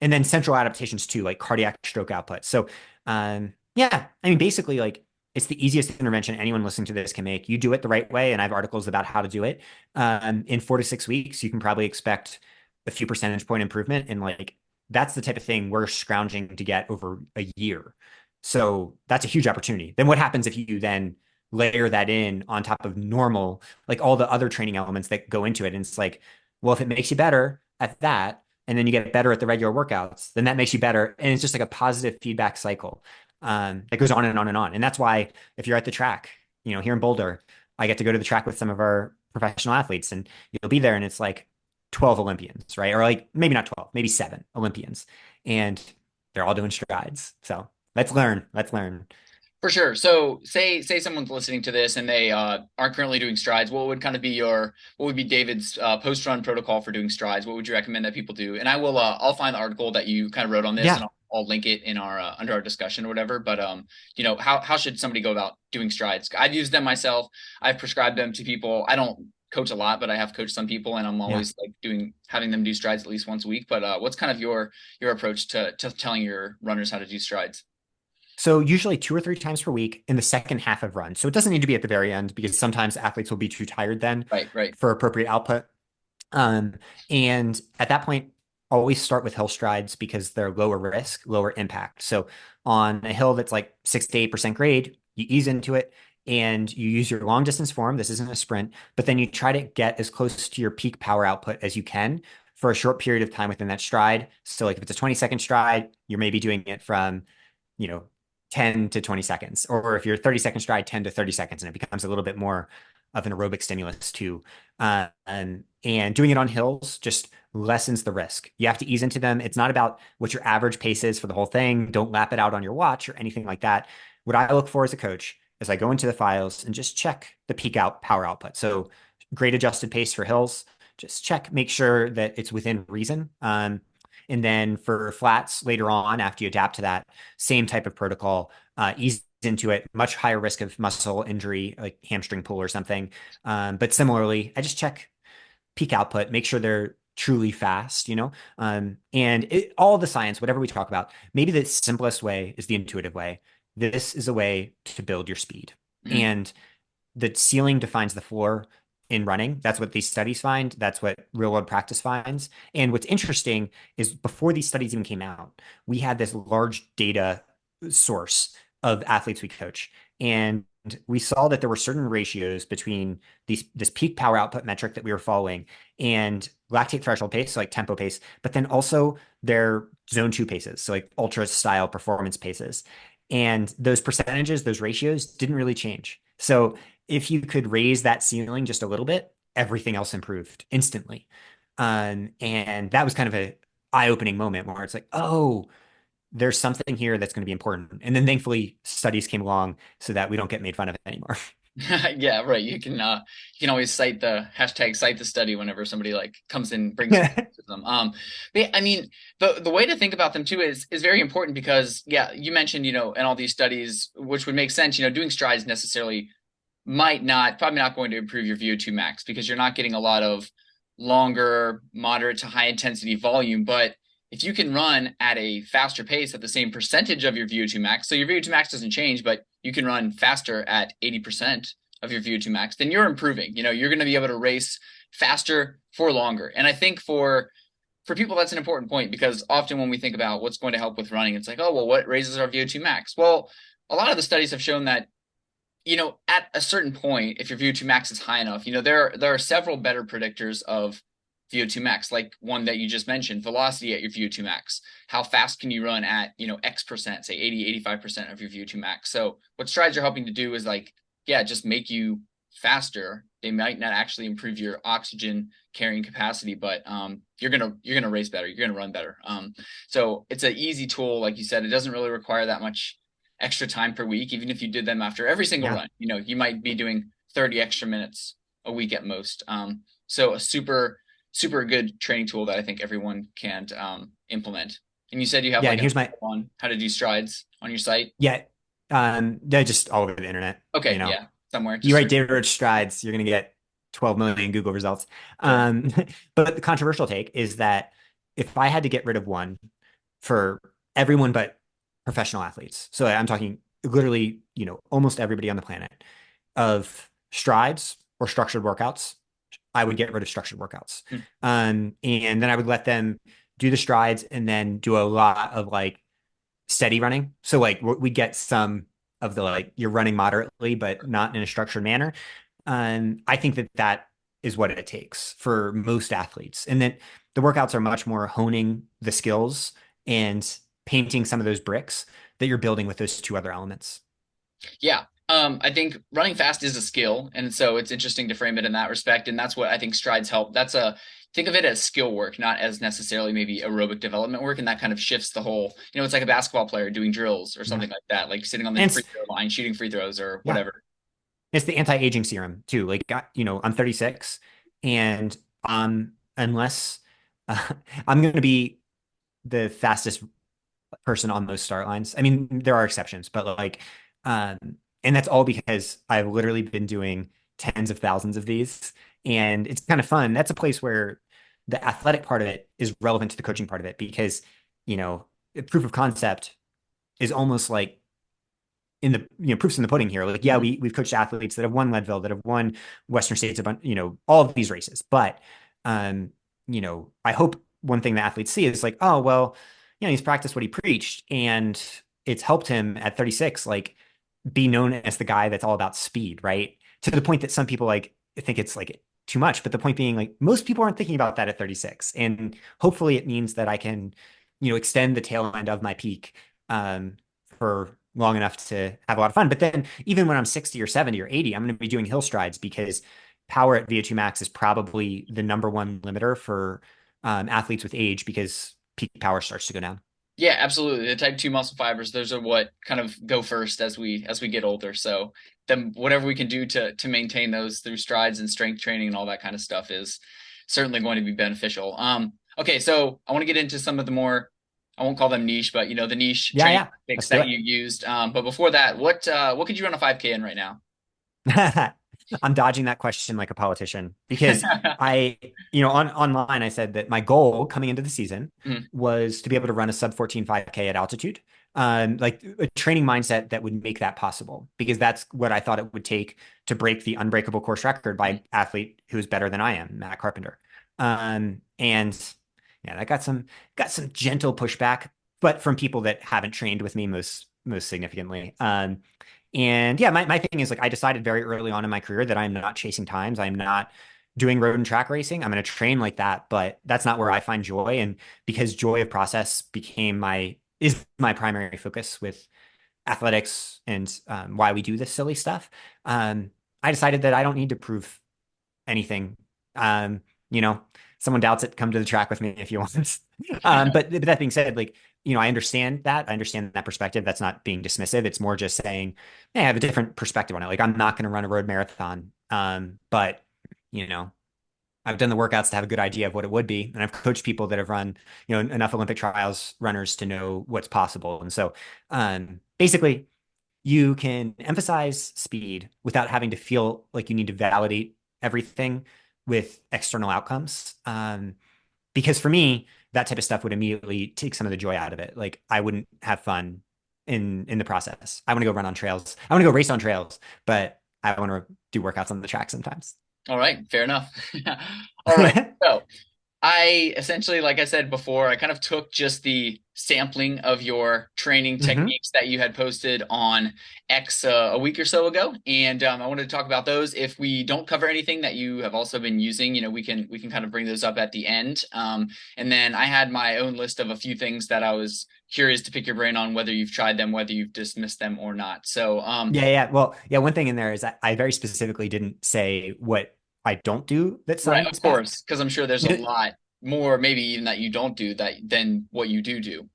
Speaker 2: And then central adaptations too, like cardiac stroke output. So, yeah, I mean, basically, like it's the easiest intervention anyone listening to this can make. You do it the right way, and I have articles about how to do it. In 4 to 6 weeks, you can probably expect a few percentage point improvement, and like that's the type of thing we're scrounging to get over a year. So that's a huge opportunity. Then what happens if you then layer that in on top of normal, like all the other training elements that go into it? And it's like, well, if it makes you better at that, and then you get better at the regular workouts, then that makes you better. And it's just like a positive feedback cycle that goes on and on and on. And that's why if you're at the track here in Boulder, I get to go to the track with some of our professional athletes, and you'll be there, and it's like 12 Olympians, right? Or like maybe not 12, maybe 7 Olympians, and they're all doing strides. So let's learn. Let's learn.
Speaker 1: For sure. So say someone's listening to this and they aren't currently doing strides. What would be David's post run protocol for doing strides? What would you recommend that people do? And I'll find the article that you kind of wrote on this, and
Speaker 2: Yeah.
Speaker 1: I'll link it in our under our discussion or whatever. But how should somebody go about doing strides? I've used them myself. I've prescribed them to people. I don't coach a lot, but I have coached some people, and I'm
Speaker 2: Yeah.
Speaker 1: always like having them do strides at least once a week. But what's kind of your approach to telling your runners how to do strides?
Speaker 2: So usually 2 or 3 times per week in the second half of run. So it doesn't need to be at the very end because sometimes athletes will be too tired then
Speaker 1: Right, right.
Speaker 2: for appropriate output. And at that point, always start with hill strides because they're lower risk, lower impact. So on a hill that's like 6 to 8% grade, you ease into it and you use your long distance form. This isn't a sprint, but then you try to get as close to your peak power output as you can for a short period of time within that stride. So like if it's a 20-second stride, you're maybe doing it from, you know, 10 to 20 seconds, or if you're 30-second stride, 10 to 30 seconds, and it becomes a little bit more of an aerobic stimulus too. And doing it on hills just lessens the risk. You have to ease into them. It's not about what your average pace is for the whole thing. Don't lap it out on your watch or anything like that. What I look for as a coach is I go into the files and just check the peak out power output. So grade adjusted pace for hills, just check, make sure that it's within reason. And then for flats later on, after you adapt to that same type of protocol, ease into it, much higher risk of muscle injury, like hamstring pull or something. But similarly, I just check peak output, make sure they're truly fast, all the science, whatever we talk about, maybe the simplest way is the intuitive way. This is a way to build your speed.
Speaker 1: Mhm.
Speaker 2: And the ceiling defines the floor in running. That's what these studies find. That's what real world practice finds. And what's interesting is before these studies even came out, we had this large data source of athletes we coach. And we saw that there were certain ratios between this peak power output metric that we were following and lactate threshold pace, so like tempo pace, but then also their zone two paces, so like ultra style performance paces. And those percentages, those ratios didn't really change. So if you could raise that ceiling just a little bit, everything else improved instantly. And that was kind of a eye-opening moment where it's like, oh, there's something here that's going to be important. And then thankfully studies came along so that we don't get made fun of it anymore.
Speaker 1: Yeah, right. You can always cite the hashtag cite the study whenever somebody like comes in brings them. But yeah, I mean the way to think about them too is very important because yeah, you mentioned in all these studies, which would make sense. Doing strides necessarily probably not going to improve your VO2 max because you're not getting a lot of longer, moderate to high intensity volume. But if you can run at a faster pace at the same percentage of your VO2 max, so your VO2 max doesn't change, but you can run faster at 80% of your VO2 max, then you're improving. You're going to be able to race faster for longer. And I think for people, that's an important point because often when we think about what's going to help with running, it's like, oh, well, what raises our VO2 max? Well, a lot of the studies have shown that at a certain point, if your VO2 max is high enough, there are several better predictors of VO2 max, like one that you just mentioned, velocity at your VO2 max. How fast can you run at, X percent, say 80, 85% of your VO2 max? So what strides are helping to do is like, yeah, just make you faster. They might not actually improve your oxygen carrying capacity, but you're gonna race better. You're gonna run better. So it's an easy tool, like you said. It doesn't really require that much extra time per week, even if you did them after every single
Speaker 2: Yeah.
Speaker 1: run. You might be doing 30 extra minutes a week at most. So a super good training tool that I think everyone can implement. And you said you have
Speaker 2: Yeah.
Speaker 1: like
Speaker 2: And
Speaker 1: an
Speaker 2: here's my,
Speaker 1: article on how to do strides on your site.
Speaker 2: yeah. They're just all over the internet,
Speaker 1: Okay, yeah, somewhere.
Speaker 2: you
Speaker 1: Just
Speaker 2: write
Speaker 1: search.
Speaker 2: David Roche strides, you're going to get 12 million Google results.
Speaker 1: Sure.
Speaker 2: Um, but the controversial take is that if I had to get rid of one for everyone but professional athletes, so I'm talking literally, almost everybody on the planet, of strides or structured workouts, I would get rid of structured workouts.
Speaker 1: Hmm.
Speaker 2: And then I would let them do the strides and then do a lot of like steady running. So like we get some of the like you're running moderately, but not in a structured manner. I think that is what it takes for most athletes. And then the workouts are much more honing the skills and painting some of those bricks that you're building with those two other elements.
Speaker 1: Yeah. I think running fast is a skill, and so it's interesting to frame it in that respect. And that's what I think strides help. That's a think of it as skill work, not as necessarily maybe aerobic development work. And that kind of shifts the whole, it's like a basketball player doing drills or
Speaker 2: Yeah.
Speaker 1: something like that, like sitting on the
Speaker 2: And
Speaker 1: free throw line, shooting free throws or
Speaker 2: yeah,
Speaker 1: whatever.
Speaker 2: it's the anti-aging serum too. Like, I'm 36 and unless uh, I'm going to be the fastest person on those start lines. I mean, there are exceptions, but like, um, and that's all because I've literally been doing tens of thousands of these, and it's kind of fun. That's a place where the athletic part of it is relevant to the coaching part of it because, you know, proof of concept is almost like in the proofs in the pudding here. Like, yeah,
Speaker 1: Mhm.
Speaker 2: we've coached athletes that have won Leadville, that have won Western States, all of these races. But I hope one thing the athletes see is like, oh well, he's practiced what he preached, and it's helped him at 36, like be known as the guy that's all about speed, right? To the point that some people like think it's like too much. But the point being, like, most people aren't thinking about that at 36. And hopefully it means that I can, extend the tail end of my peak for long enough to have a lot of fun. But then even when I'm 60 or 70 or 80, I'm going to be doing hill strides because power at VO2 max is probably the number one limiter for athletes with age because peak power starts to go down.
Speaker 1: Yeah, absolutely. The type 2 muscle fibers, those are what kind of go first as we get older. So then whatever we can do to maintain those through strides and strength training and all that kind of stuff is certainly going to be beneficial. Okay, so I want to get into some of the more, I won't call them niche, but the niche
Speaker 2: Yeah,
Speaker 1: training
Speaker 2: yeah.
Speaker 1: tactics
Speaker 2: Let's do
Speaker 1: that
Speaker 2: it.
Speaker 1: you used. But before that, what could you run a 5K in right now?
Speaker 2: I'm dodging that question like a politician because online I said that my goal coming into the season
Speaker 1: Mhm.
Speaker 2: was to be able to run a sub 14 5K at altitude. Like a training mindset that would make that possible because that's what I thought it would take to break the unbreakable course record by
Speaker 1: Mhm.
Speaker 2: an athlete who's better than I am, Matt Carpenter. And yeah, that got some gentle pushback, but from people that haven't trained with me most significantly. And yeah, my thing is like I decided very early on in my career that I'm not chasing times. I'm not doing road and track racing. I'm going to train like that, but that's not where I find joy. And because joy of process is my primary focus with athletics and why we do this silly stuff, I decided that I don't need to prove anything. Um, you know, Someone doubts it, come to the track with me if you want. But that being said, like, I understand that. I understand that perspective. That's not being dismissive. It's more just saying, hey, I have a different perspective on it. Like, I'm not going to run a road marathon. But, you know, I've done the workouts to have a good idea of what it would be. And I've coached people that have run, enough Olympic trials runners to know what's possible. And so, basically, you can emphasize speed without having to feel like you need to validate everything with external outcomes. Because for me, that type of stuff would immediately take some of the joy out of it. Like I wouldn't have fun in the process. I want to go run on trails. I want to go race on trails, but I want to do workouts on the track sometimes.
Speaker 1: All right, fair enough. All right. So I essentially, like I said before, I kind of took just the sampling of your training
Speaker 2: hmm
Speaker 1: techniques that you had posted on X a week or so ago, and I wanted to talk about those. If we don't cover anything that you have also been using, we can kind of bring those up at the end. And then I had my own list of a few things that I was curious to pick your brain on, whether you've tried them, whether you've dismissed them or not. So,
Speaker 2: Yeah, yeah. Well, yeah, one thing in there is I very specifically didn't say what I don't do that's
Speaker 1: right, of
Speaker 2: science
Speaker 1: course,
Speaker 2: backed.
Speaker 1: because I'm sure there's a lot more, maybe even that you don't do that than what you do.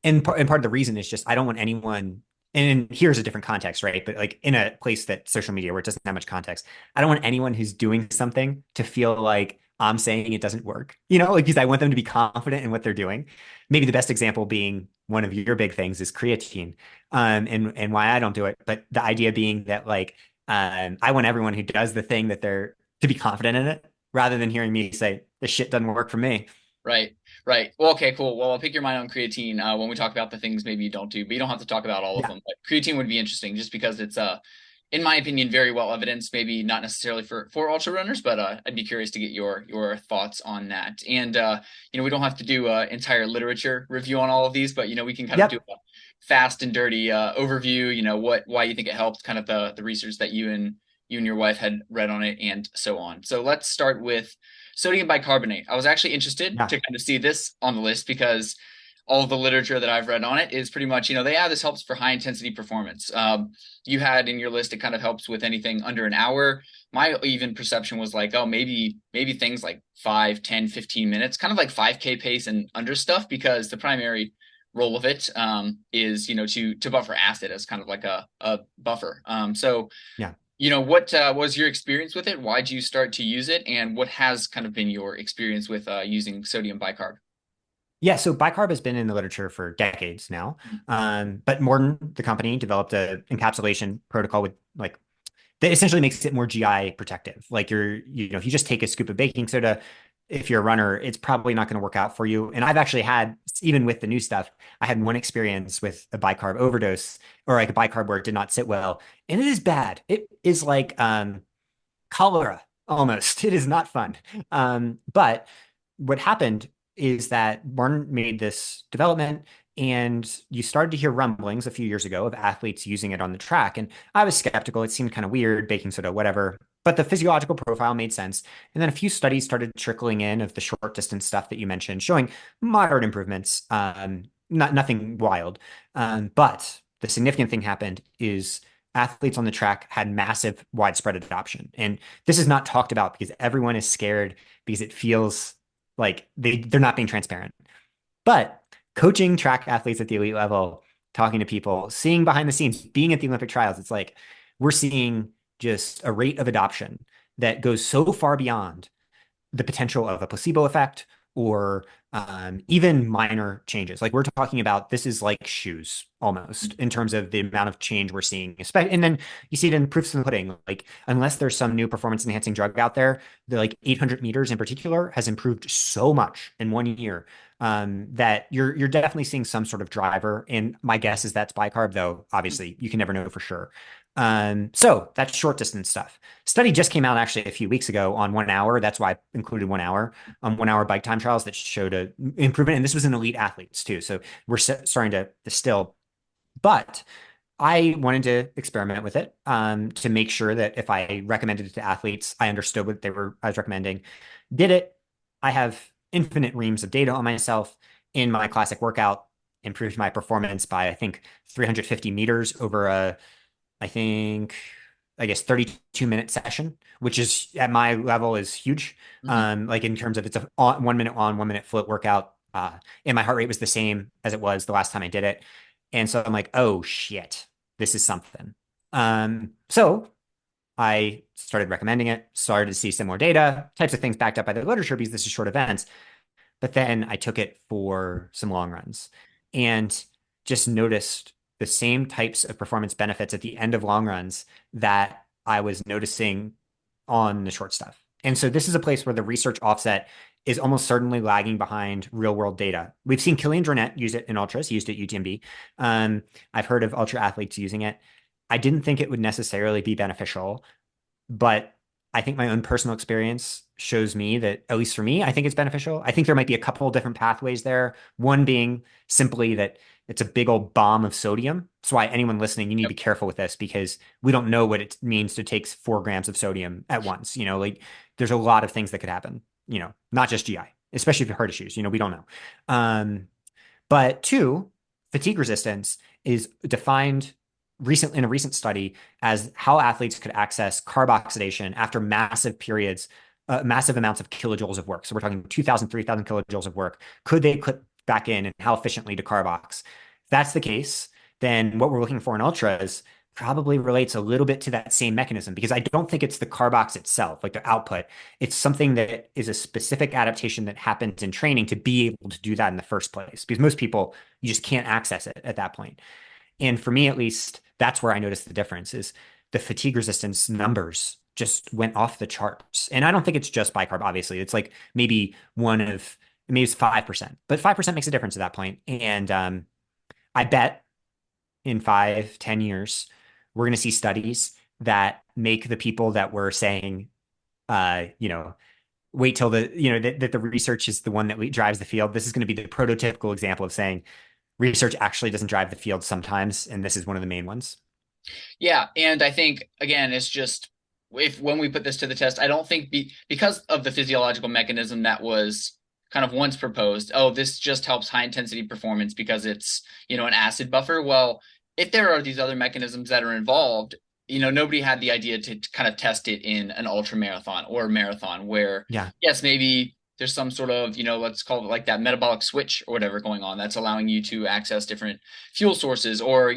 Speaker 2: And part of the reason is just I don't want anyone. And here's a different context, right? But like in a place that social media where it doesn't have much context, I don't want anyone who's doing something to feel like I'm saying it doesn't work. Like because I want them to be confident in what they're doing. Maybe the best example being one of your big things is creatine, and why I don't do it. But the idea being that like I want everyone who does the thing that they're to be confident in it, rather than hearing me say this shit doesn't work for me.
Speaker 1: Right, right. Well, okay, cool. Well, I'll pick your mind on creatine when we talk about the things maybe you don't do, but you don't have to talk about all of
Speaker 2: Yeah.
Speaker 1: them. But creatine would be interesting just because it's in my opinion, very well evidenced. Maybe not necessarily for ultra runners, but I'd be curious to get your thoughts on that. And we don't have to do an entire literature review on all of these, but we can kind of do
Speaker 2: Yep.
Speaker 1: a fast and dirty overview. Why you think it helped, kind of the research that you and your wife had read on it, and so on. So let's start with sodium bicarbonate. I was actually interested
Speaker 2: Yeah.
Speaker 1: to kind of see this on the list because all the literature that I've read on it is pretty much, this helps for high intensity performance. You had in your list, it kind of helps with anything under an hour. My even perception was like, oh, maybe things like 5, 10, 15 minutes, kind of like 5K pace and under stuff, because the primary role of it is, to buffer acid as kind of like a buffer. So
Speaker 2: Yeah.
Speaker 1: what was your experience with it? Why'd you start to use it? And what has kind of been your experience with using sodium bicarb?
Speaker 2: Yeah, so bicarb has been in the literature for decades now. But Morton, the company, developed a encapsulation protocol with like that essentially makes it more GI protective. Like if you just take a scoop of baking soda, if you're a runner, it's probably not going to work out for you. And I've actually had, even with the new stuff, I had one experience with a bicarb overdose or like a bicarb where it did not sit well. And it is bad. It is like cholera almost. It is not fun. But what happened is that Martin made this development and you started to hear rumblings a few years ago of athletes using it on the track. And I was skeptical. It seemed kind of weird, baking soda, whatever. But the physiological profile made sense. And then a few studies started trickling in of the short distance stuff that you mentioned, showing moderate improvements, nothing wild. But the significant thing happened is athletes on the track had massive widespread adoption. And this is not talked about because everyone is scared because it feels like they're not being transparent. But coaching track athletes at the elite level, talking to people, seeing behind the scenes, being at the Olympic trials, it's like we're seeing just a rate of adoption that goes so far beyond the potential of a placebo effect or even minor changes. Like we're talking about, this is like shoes almost in terms of the amount of change we're seeing. And then you see it in proofs in the pudding. Like unless there's some new performance enhancing drug out there, the like 800 meters in particular has improved so much in 1 year that you're definitely seeing some sort of driver. And my guess is that's bicarb, though obviously you can never know for sure. So that's short distance stuff. Study just came out actually a few weeks ago on 1 hour. That's why I included 1 hour on 1 hour bike time trials that showed a improvement. And this was in elite athletes too. So we're starting to distill. But I wanted to experiment with it to make sure that if I recommended it to athletes, I understood what I was recommending. Did it. I have infinite reams of data on myself in my classic workout, improved my performance by, I think, 350 meters over I think, I guess 32-minute session, which is at my level is huge.
Speaker 1: Mm-hmm.
Speaker 2: Like in terms of it's a 1 minute on, 1 minute float workout. And my heart rate was the same as it was the last time I did it. And so I'm like, oh shit, this is something. So I started recommending it, started to see similar data, types of things backed up by the literature because this is short events. But then I took it for some long runs and just noticed the same types of performance benefits at the end of long runs that I was noticing on the short stuff. And so this is a place where the research offset is almost certainly lagging behind real world data. We've seen Killian Jornet use it in ultras, he used it at UTMB. I've heard of ultra athletes using it. I didn't think it would necessarily be beneficial, but I think my own personal experience shows me that, at least for me, I think it's beneficial. I think there might be a couple of different pathways there. One being simply that it's a big old bomb of sodium. That's why anyone listening, you need to be careful with this because we don't know what it means to take 4 grams of sodium at once. Like there's a lot of things that could happen, not just GI, especially if you have heart issues, we don't know. But two, fatigue resistance is defined in a recent study as how athletes could access carb oxidation after massive periods, massive amounts of kilojoules of work. So we're talking 2,000, 3,000 kilojoules of work. Could they clip back in and how efficiently to carb ox? If that's the case, then what we're looking for in ultras probably relates a little bit to that same mechanism because I don't think it's the carbox itself, like the output. It's something that is a specific adaptation that happens in training to be able to do that in the first place. Because most people, you just can't access it at that point. And for me, at least, that's where I noticed the difference is the fatigue resistance numbers just went off the charts. And I don't think it's just bicarb, obviously. It's like maybe it's 5%, but 5% makes a difference at that point. And I bet in 5, 10 years, we're going to see studies that make the people that were saying, wait till that the research is the one that drives the field. This is going to be the prototypical example of saying research actually doesn't drive the field sometimes. And this is one of the main ones.
Speaker 1: Yeah. And I think, again, it's just when we put this to the test, I don't think because of the physiological mechanism that was kind of once proposed, oh, this just helps high intensity performance because it's, an acid buffer. Well, if there are these other mechanisms that are involved, nobody had the idea to kind of test it in an ultra marathon or marathon where,
Speaker 2: Yeah.
Speaker 1: yes, maybe there's some sort of, let's call it like that metabolic switch or whatever going on that's allowing you to access different fuel sources or,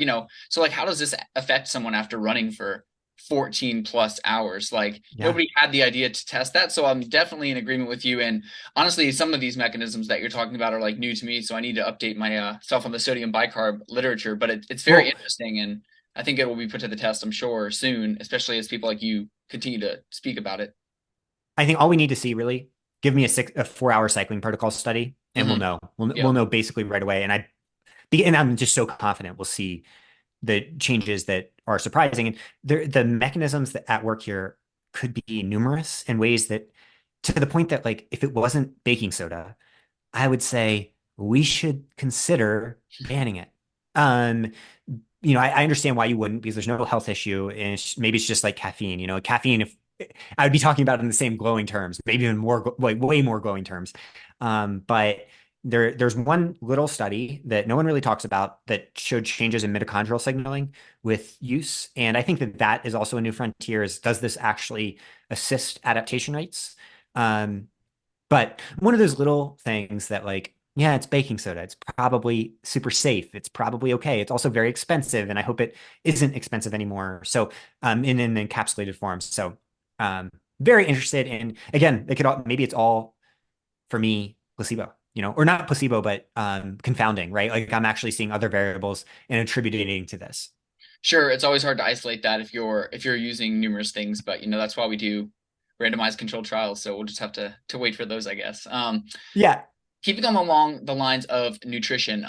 Speaker 1: so like how does this affect someone after running for 14 plus hours? Like
Speaker 2: Yeah.
Speaker 1: nobody had the idea to test that. So I'm definitely in agreement with you. And honestly, some of these mechanisms that you're talking about are like new to me. So I need to update my self on the sodium bicarb literature, but it's very
Speaker 2: Well,
Speaker 1: interesting. And I think it will be put to the test, I'm sure, soon, especially as people like you continue to speak about it.
Speaker 2: I think all we need to see really give me a 4 hour cycling protocol study and we'll
Speaker 1: Hmm.
Speaker 2: know. We'll
Speaker 1: Yep.
Speaker 2: know basically right away. And I'm just so confident we'll see the changes that are surprising. And the mechanisms that at work here could be numerous in ways that to the point that like if it wasn't baking soda, I would say we should consider banning it. Um, I understand why you wouldn't because there's no health issue, and maybe it's just like caffeine. Caffeine. If I would be talking about it in the same glowing terms, maybe even more, like way more glowing terms. But there's one little study that no one really talks about that showed changes in mitochondrial signaling with use, and I think that that is also a new frontier. Is does this actually assist adaptation rates? Um, but one of those little things that like, yeah, it's baking soda. It's probably super safe. It's probably okay. It's also very expensive, and I hope it isn't expensive anymore. So, in an encapsulated form. So, um, very interested in again, it could maybe it's all for me placebo, or not placebo, but confounding, right? Like I'm actually seeing other variables and attributing to this.
Speaker 1: Sure, it's always hard to isolate that if you're using numerous things, but that's why we do randomized controlled trials. So we'll just have to wait for those, I guess.
Speaker 2: Yeah,
Speaker 1: Keeping them along the lines of nutrition.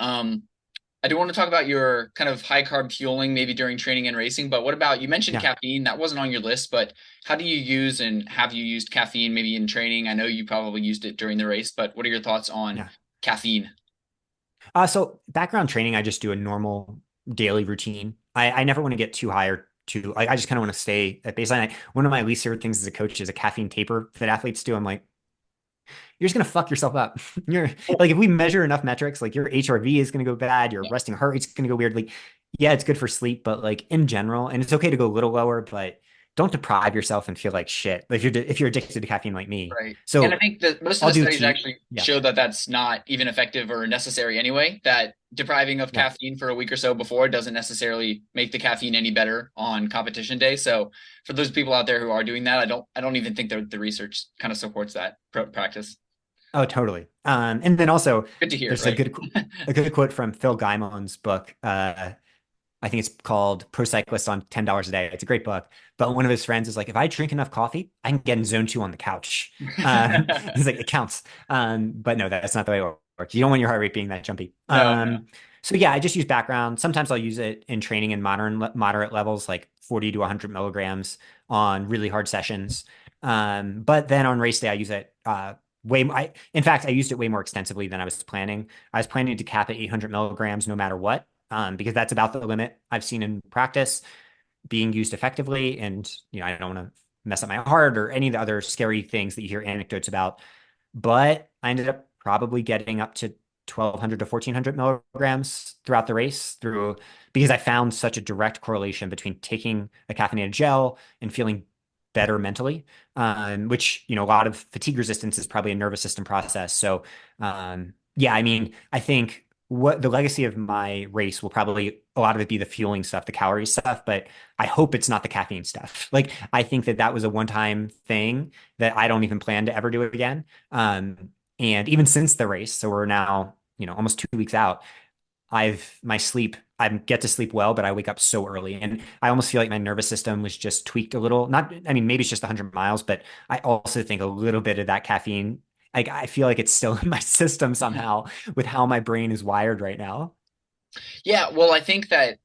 Speaker 1: I do want to talk about your kind of high carb fueling maybe during training and racing, but what about you mentioned
Speaker 2: yeah,
Speaker 1: caffeine? That wasn't on your list, but how do you use and have you used caffeine maybe in training? I know you probably used it during the race, but what are your thoughts on
Speaker 2: yeah.
Speaker 1: caffeine?
Speaker 2: So background training, I just do a normal daily routine. I never want to get too high or too like I just kind of want to stay at baseline. One of my least favorite things as a coach is a caffeine taper that athletes do. I'm like, you're just gonna fuck yourself up. You're like, if we measure enough metrics, like your HRV is gonna go bad, your resting heart rate's gonna go weird. Like, yeah, it's good for sleep, but like in general, and it's okay to go a little lower, but don't deprive yourself and feel like shit. Like if you're addicted to caffeine like me.
Speaker 1: Right. And I
Speaker 2: So
Speaker 1: think that most of
Speaker 2: I'll
Speaker 1: the
Speaker 2: do
Speaker 1: studies
Speaker 2: T.
Speaker 1: actually
Speaker 2: Yeah,
Speaker 1: show that that's not even effective or necessary anyway, that depriving of
Speaker 2: yeah.
Speaker 1: caffeine for a week or so before doesn't necessarily make the caffeine any better on competition day. So for those people out there who are doing that, I don't even think that the research kind of supports that practice.
Speaker 2: Oh, totally. And then also
Speaker 1: Good to hear,
Speaker 2: there's
Speaker 1: right?
Speaker 2: a good quote from Phil Gaimon's book. I think it's called Pro Cyclist on $10 a day. It's a great book. But one of his friends is like, if I drink enough coffee, I can get in zone 2 on the couch. He's like, it counts. But no, that's not the way it works. You don't want your heart rate being that jumpy.
Speaker 1: No, no.
Speaker 2: So yeah, I just use background. Sometimes I'll use it in training in moderate levels, like 40 to 100 milligrams on really hard sessions. But then on race day, I use it in fact, I used it way more extensively than I was planning. I was planning to cap at 800 milligrams no matter what, because that's about the limit I've seen in practice being used effectively. And, I don't want to mess up my heart or any of the other scary things that you hear anecdotes about. But I ended up probably getting up to 1200 to 1400 milligrams throughout the race because I found such a direct correlation between taking a caffeinated gel and feeling better mentally, which, a lot of fatigue resistance is probably a nervous system process. So, yeah, I mean, I think what the legacy of my race will probably a lot of it be the fueling stuff, the calorie stuff, but I hope it's not the caffeine stuff. Like, I think that that was a one-time thing that I don't even plan to ever do it again. And even since the race, so we're now, almost 2 weeks out, my sleep, I get to sleep well, but I wake up so early. And I almost feel like my nervous system was just tweaked a little. Not, I mean, maybe it's just 100 miles, but I also think a little bit of that caffeine, like I feel like it's still in my system somehow with how my brain is wired right now.
Speaker 1: Yeah, well, I think that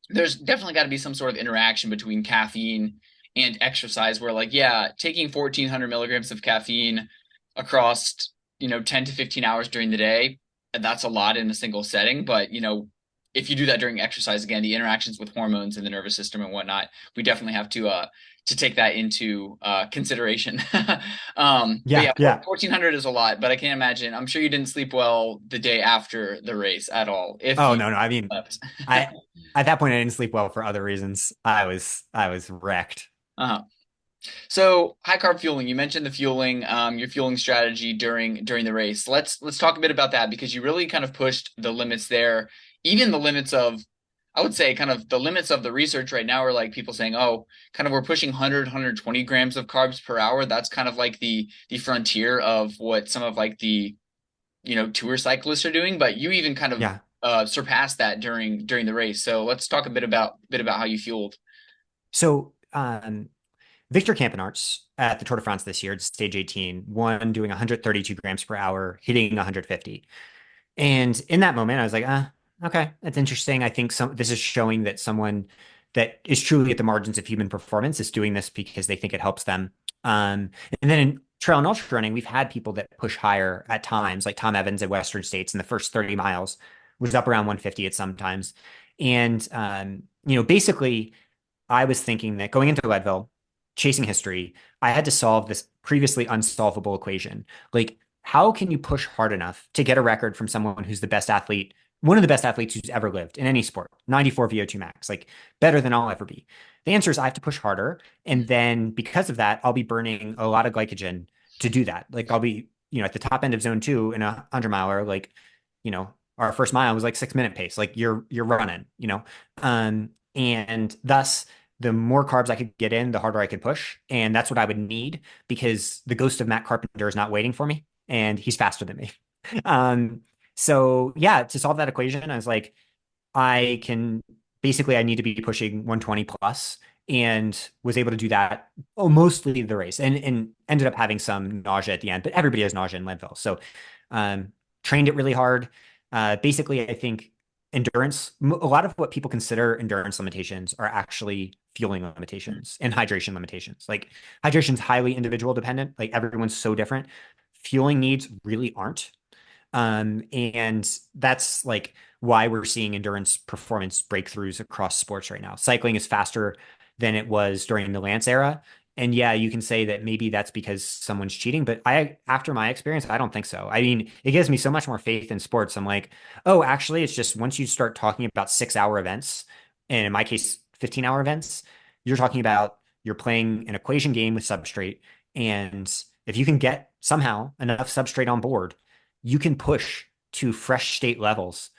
Speaker 1: there's definitely got to be some sort of interaction between caffeine and exercise where like yeah, taking 1400 milligrams of caffeine across 10 to 15 hours during the day, that's a lot in a single setting, but if you do that during exercise, again, the interactions with hormones in the nervous system and whatnot, we definitely have to take that into consideration. But
Speaker 2: Yeah,
Speaker 1: yeah,
Speaker 2: yeah.
Speaker 1: 1400 is a lot, but I can't imagine. I'm sure you didn't sleep well the day after the race at all, if
Speaker 2: Oh
Speaker 1: you
Speaker 2: no, no. I mean,
Speaker 1: slept.
Speaker 2: I at that point I didn't sleep well for other reasons. I was wrecked.
Speaker 1: Uh-huh. So high carb fueling, you mentioned the fueling, your fueling strategy during the race. Let's talk a bit about that because you really kind of pushed the limits there, even the limits of, I would say, kind of the limits of the research right now are like people saying, oh, kind of we're pushing 100 grams of carbs per hour. That's kind of like the frontier of what some of like the tour cyclists are doing, but you even kind of
Speaker 2: Yeah.
Speaker 1: surpassed that during the race. So let's talk a bit about how you fueled.
Speaker 2: So Victor Campenarts at the Tour de France this year, stage 18, won doing 132 grams per hour, hitting 150. And in that moment, I was like, okay, that's interesting. I think this is showing that someone that is truly at the margins of human performance is doing this because they think it helps them. And then in trail and ultra running, we've had people that push higher at times, like Tom Evans at Western States in the first 30 miles was up around 150 at some times. And basically I was thinking that going into Leadville, chasing history, I had to solve this previously unsolvable equation. Like, how can you push hard enough to get a record from someone who's the best athlete, one of the best athletes who's ever lived in any sport, 94 VO2 max, like better than I'll ever be? The answer is I have to push harder. And then because of that, I'll be burning a lot of glycogen to do that. Like, I'll be, at the top end of zone two in a 100 miler, like, our first mile was like 6 minute pace. Like you're running, and thus the more carbs I could get in, the harder I could push. And that's what I would need because the ghost of Matt Carpenter is not waiting for me and he's faster than me. Um, so yeah, to solve that equation, I was like, I need to be pushing 120 plus and was able to do that mostly the race and ended up having some nausea at the end, but everybody has nausea in Leadville. So, um, trained it really hard. Basically, I think a lot of what people consider endurance limitations are actually fueling limitations and hydration limitations. Like hydration is highly individual dependent. Like everyone's so different. Fueling needs really aren't. And that's like why we're seeing endurance performance breakthroughs across sports right now. Cycling is faster than it was during the Lance era. And yeah, you can say that maybe that's because someone's cheating, but after my experience, I don't think so. I mean, it gives me so much more faith in sports. I'm like, oh, actually, it's just once you start talking about 6 hour events, and in my case, 15-hour events, you're playing an equation game with substrate. And if you can get somehow enough substrate on board, you can push to fresh state levels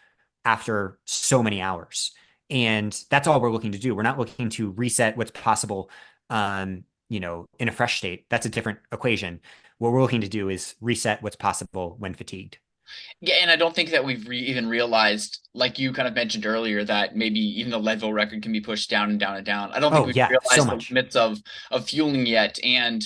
Speaker 2: after so many hours. And that's all we're looking to do. We're not looking to reset what's possible, in a fresh state. That's a different equation. What we're looking to do is reset what's possible when fatigued.
Speaker 1: Yeah, and I don't think that we've even realized, like you kind of mentioned earlier, that maybe even the Leadville record can be pushed down and down and down. I don't think
Speaker 2: Oh
Speaker 1: we've
Speaker 2: yeah, so
Speaker 1: realized the
Speaker 2: much.
Speaker 1: limits of fueling yet. And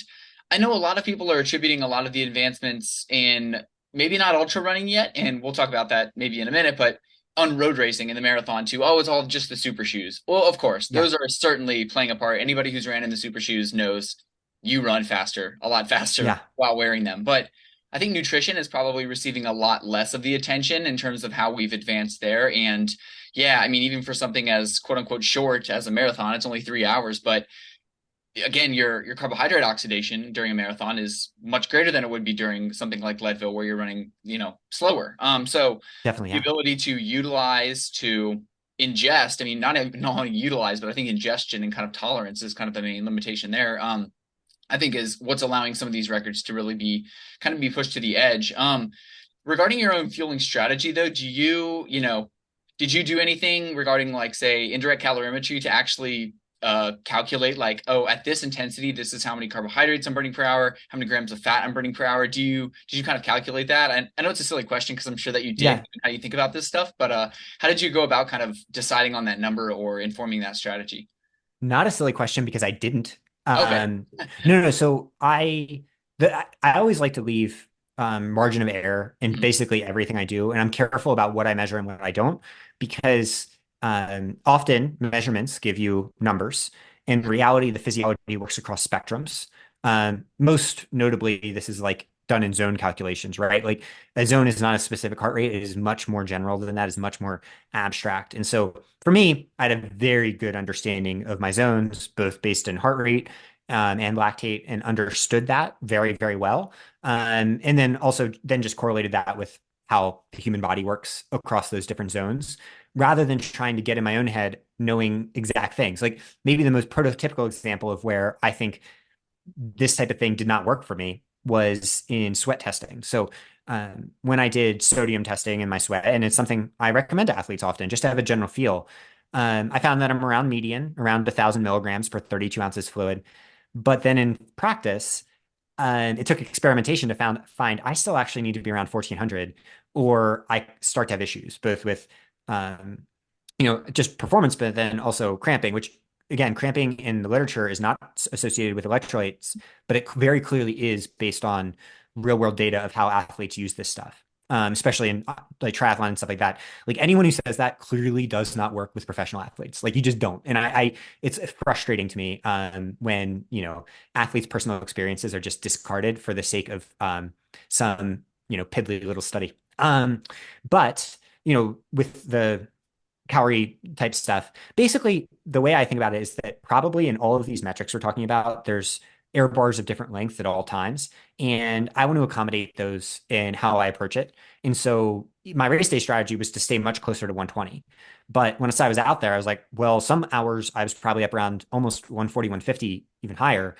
Speaker 1: I know a lot of people are attributing a lot of the advancements in maybe not ultra running yet, and we'll talk about that maybe in a minute, but on road racing in the marathon too. Oh, it's all just the super shoes. Well, of course,
Speaker 2: Yeah,
Speaker 1: those are certainly playing a part. Anybody who's ran in the super shoes knows you run faster, a lot faster
Speaker 2: yeah.
Speaker 1: while wearing them. But I think nutrition is probably receiving a lot less of the attention in terms of how we've advanced there. And yeah, I mean, even for something as quote unquote short as a marathon, it's only 3 hours. But again, your carbohydrate oxidation during a marathon is much greater than it would be during something like Leadville where you're running, slower. So
Speaker 2: Definitely,
Speaker 1: the
Speaker 2: yeah.
Speaker 1: ability to ingest, I mean, not only utilize, but I think ingestion and kind of tolerance is kind of the main limitation there. I think is what's allowing some of these records to really be pushed to the edge. Regarding your own fueling strategy, though, did you do anything regarding like say indirect calorimetry to actually calculate like, oh, at this intensity, this is how many carbohydrates I'm burning per hour, how many grams of fat I'm burning per hour? Did you kind of calculate that? And I know it's a silly question because I'm sure that you did
Speaker 2: Yeah,
Speaker 1: how you think about this stuff, but how did you go about kind of deciding on that number or informing that strategy?
Speaker 2: not a silly question because I didn't.
Speaker 1: Okay.
Speaker 2: No, no, no. So I always like to leave margin of error in
Speaker 1: Mhm.
Speaker 2: basically everything I do, and I'm careful about what I measure and what I don't because often measurements give you numbers. In reality, the physiology works across spectrums. Most notably, this is like done in zone calculations, right? Like a zone is not a specific heart rate. It is much more general than that, is much more abstract. And so for me, I had a very good understanding of my zones, both based in heart rate and lactate, and understood that very, very well. And then also then just correlated that with how the human body works across those different zones, rather than trying to get in my own head knowing exact things. Like maybe the most prototypical example of where I think this type of thing did not work for me was in sweat testing. So when I did sodium testing in my sweat, and it's something I recommend to athletes often, just to have a general feel, I found that I'm around median, around 1,000 milligrams per 32 ounces fluid. But then in practice, it took experimentation to find I still actually need to be around 1,400, or I start to have issues, both with um, just performance, but then also cramping, which again, cramping in the literature is not associated with electrolytes, but it very clearly is based on real world data of how athletes use this stuff. Especially in like triathlon and stuff like that. Like anyone who says that clearly does not work with professional athletes. Like you just don't. And it's frustrating to me when athletes' personal experiences are just discarded for the sake of some piddly little study. But with the calorie type stuff. Basically, the way I think about it is that probably in all of these metrics we're talking about, there's error bars of different lengths at all times. And I want to accommodate those in how I approach it. And so my race day strategy was to stay much closer to 120. But once I was out there, I was like, well, some hours I was probably up around almost 140, 150, even higher,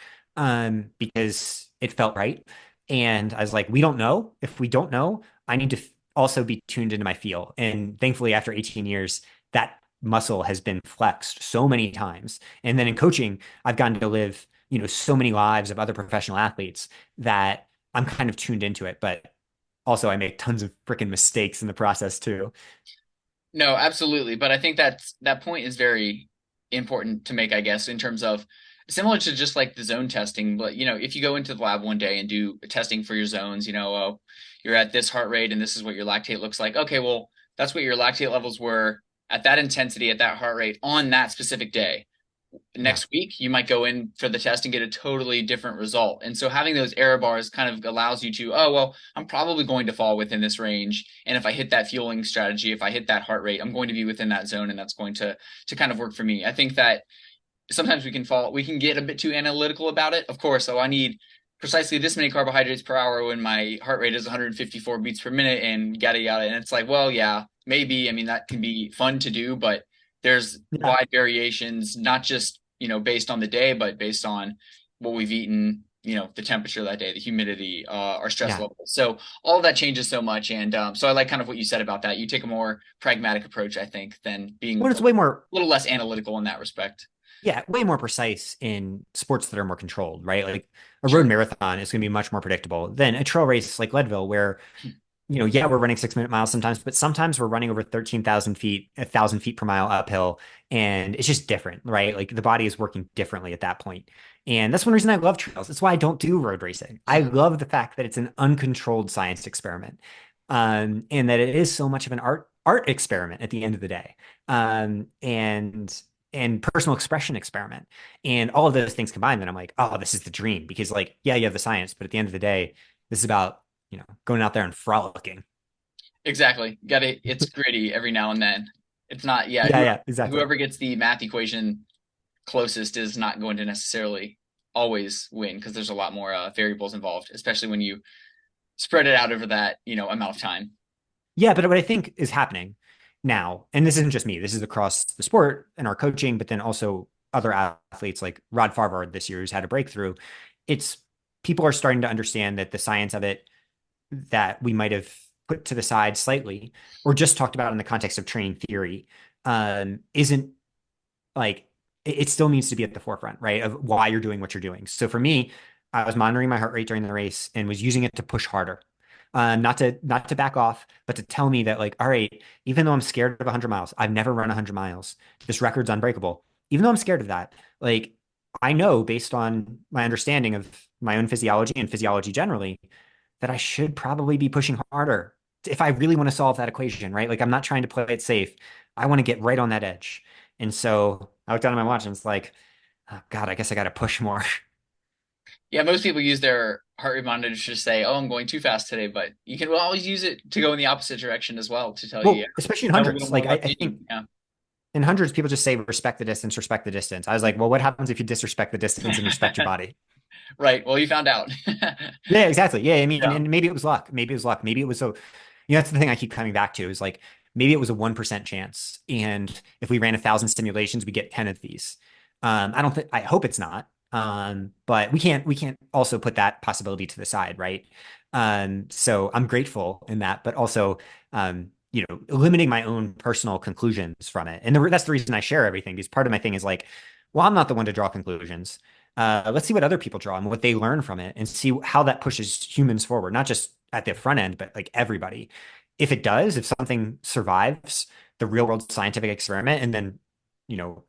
Speaker 2: because it felt right. And I was like, we don't know. If we don't know, I need to also be tuned into my feel. And thankfully, after 18 years, that muscle has been flexed so many times. And then in coaching, I've gotten to live, so many lives of other professional athletes that I'm kind of tuned into it. But also, I make tons of freaking mistakes in the process too.
Speaker 1: No, absolutely. But I think that point is very important to make, I guess, in terms of similar to just like the zone testing. But if you go into the lab one day and do testing for your zones, oh, you're at this heart rate and this is what your lactate looks like. Okay, well, that's what your lactate levels were at that intensity, at that heart rate on that specific day.
Speaker 2: Yeah.
Speaker 1: Next week, you might go in for the test and get a totally different result. And so having those error bars kind of allows you to, oh, well, I'm probably going to fall within this range. And if I hit that fueling strategy, if I hit that heart rate, I'm going to be within that zone, and that's going to kind of work for me. I think that sometimes we can get a bit too analytical about it. Of course, I need precisely this many carbohydrates per hour when my heart rate is 154 beats per minute and yada yada. And it's like, well, yeah, maybe. I mean, that can be fun to do, but there's
Speaker 2: Yeah.
Speaker 1: wide variations, not just, based on the day, but based on what we've eaten, the temperature that day, the humidity, our stress
Speaker 2: Yeah.
Speaker 1: levels. So all of that changes so much. And so I like kind of what you said about that. You take a more pragmatic approach, I think, than being
Speaker 2: Well,
Speaker 1: a
Speaker 2: it's way more,
Speaker 1: little less analytical in that respect.
Speaker 2: yeah, way more precise in sports that are more controlled, right? Like a road
Speaker 1: Sure.
Speaker 2: marathon is going to be much more predictable than a trail race like Leadville, where yeah, we're running 6 minute miles sometimes, but sometimes we're running over 13,000 feet, 1,000 feet per mile uphill. And it's just different, right? Like the body is working differently at that point. And that's one reason I love trails. That's why I don't do road racing. I love the fact that it's an uncontrolled science experiment. And that it is so much of an art experiment at the end of the day. And personal expression experiment. And all of those things combined, then I'm like, oh, this is the dream. Because like, yeah, you have the science, but at the end of the day, this is about going out there and frolicking.
Speaker 1: Exactly. Got it. It's gritty every now and then. It's not, yeah,
Speaker 2: Yeah, yeah, exactly.
Speaker 1: whoever gets the math equation closest is not going to necessarily always win because there's a lot more variables involved, especially when you spread it out over that, amount of time.
Speaker 2: Yeah, but what I think is happening now, and this isn't just me, this is across the sport and our coaching, but then also other athletes like Rod Farvard this year who's had a breakthrough. It's people are starting to understand that the science of it that we might have put to the side slightly or just talked about in the context of training theory isn't like it still needs to be at the forefront, right? Of why you're doing what you're doing. So for me, I was monitoring my heart rate during the race and was using it to push harder. Not to back off, but to tell me that like, all right, even though I'm scared of 100 miles, I've never run 100 miles. This record's unbreakable. Even though I'm scared of that, like I know based on my understanding of my own physiology and physiology generally that I should probably be pushing harder if I really want to solve that equation, right? Like I'm not trying to play it safe. I want to get right on that edge. And so I looked down at my watch and it's like, oh God, I guess I got to push more.
Speaker 1: Yeah, most people use their heart rate monitor to say, "Oh, I'm going too fast today," but you can always use it to go in the opposite direction as well to tell you, yeah,
Speaker 2: Well, especially in
Speaker 1: have a little
Speaker 2: hundreds.
Speaker 1: more
Speaker 2: Like
Speaker 1: left
Speaker 2: I
Speaker 1: in you.
Speaker 2: think
Speaker 1: Yeah.
Speaker 2: in hundreds, people just say respect the distance, respect the distance. I was like, well, what happens if you disrespect the distance and respect your body?
Speaker 1: Right. Well, you found out.
Speaker 2: Yeah, exactly. Yeah, I mean,
Speaker 1: Yeah.
Speaker 2: and maybe it was luck. Maybe it was luck. Maybe it was so, that's the thing I keep coming back to is like maybe it was a 1% chance. And if we ran 1,000 simulations, we get 10 of these. I don't think I hope it's not. But we can't also put that possibility to the side, right? So I'm grateful in that, but also limiting my own personal conclusions from it. And that's the reason I share everything, because part of my thing is like, well, I'm not the one to draw conclusions. Let's see what other people draw and what they learn from it and see how that pushes humans forward, not just at the front end, but like everybody. If it does, if something survives the real world scientific experiment and then,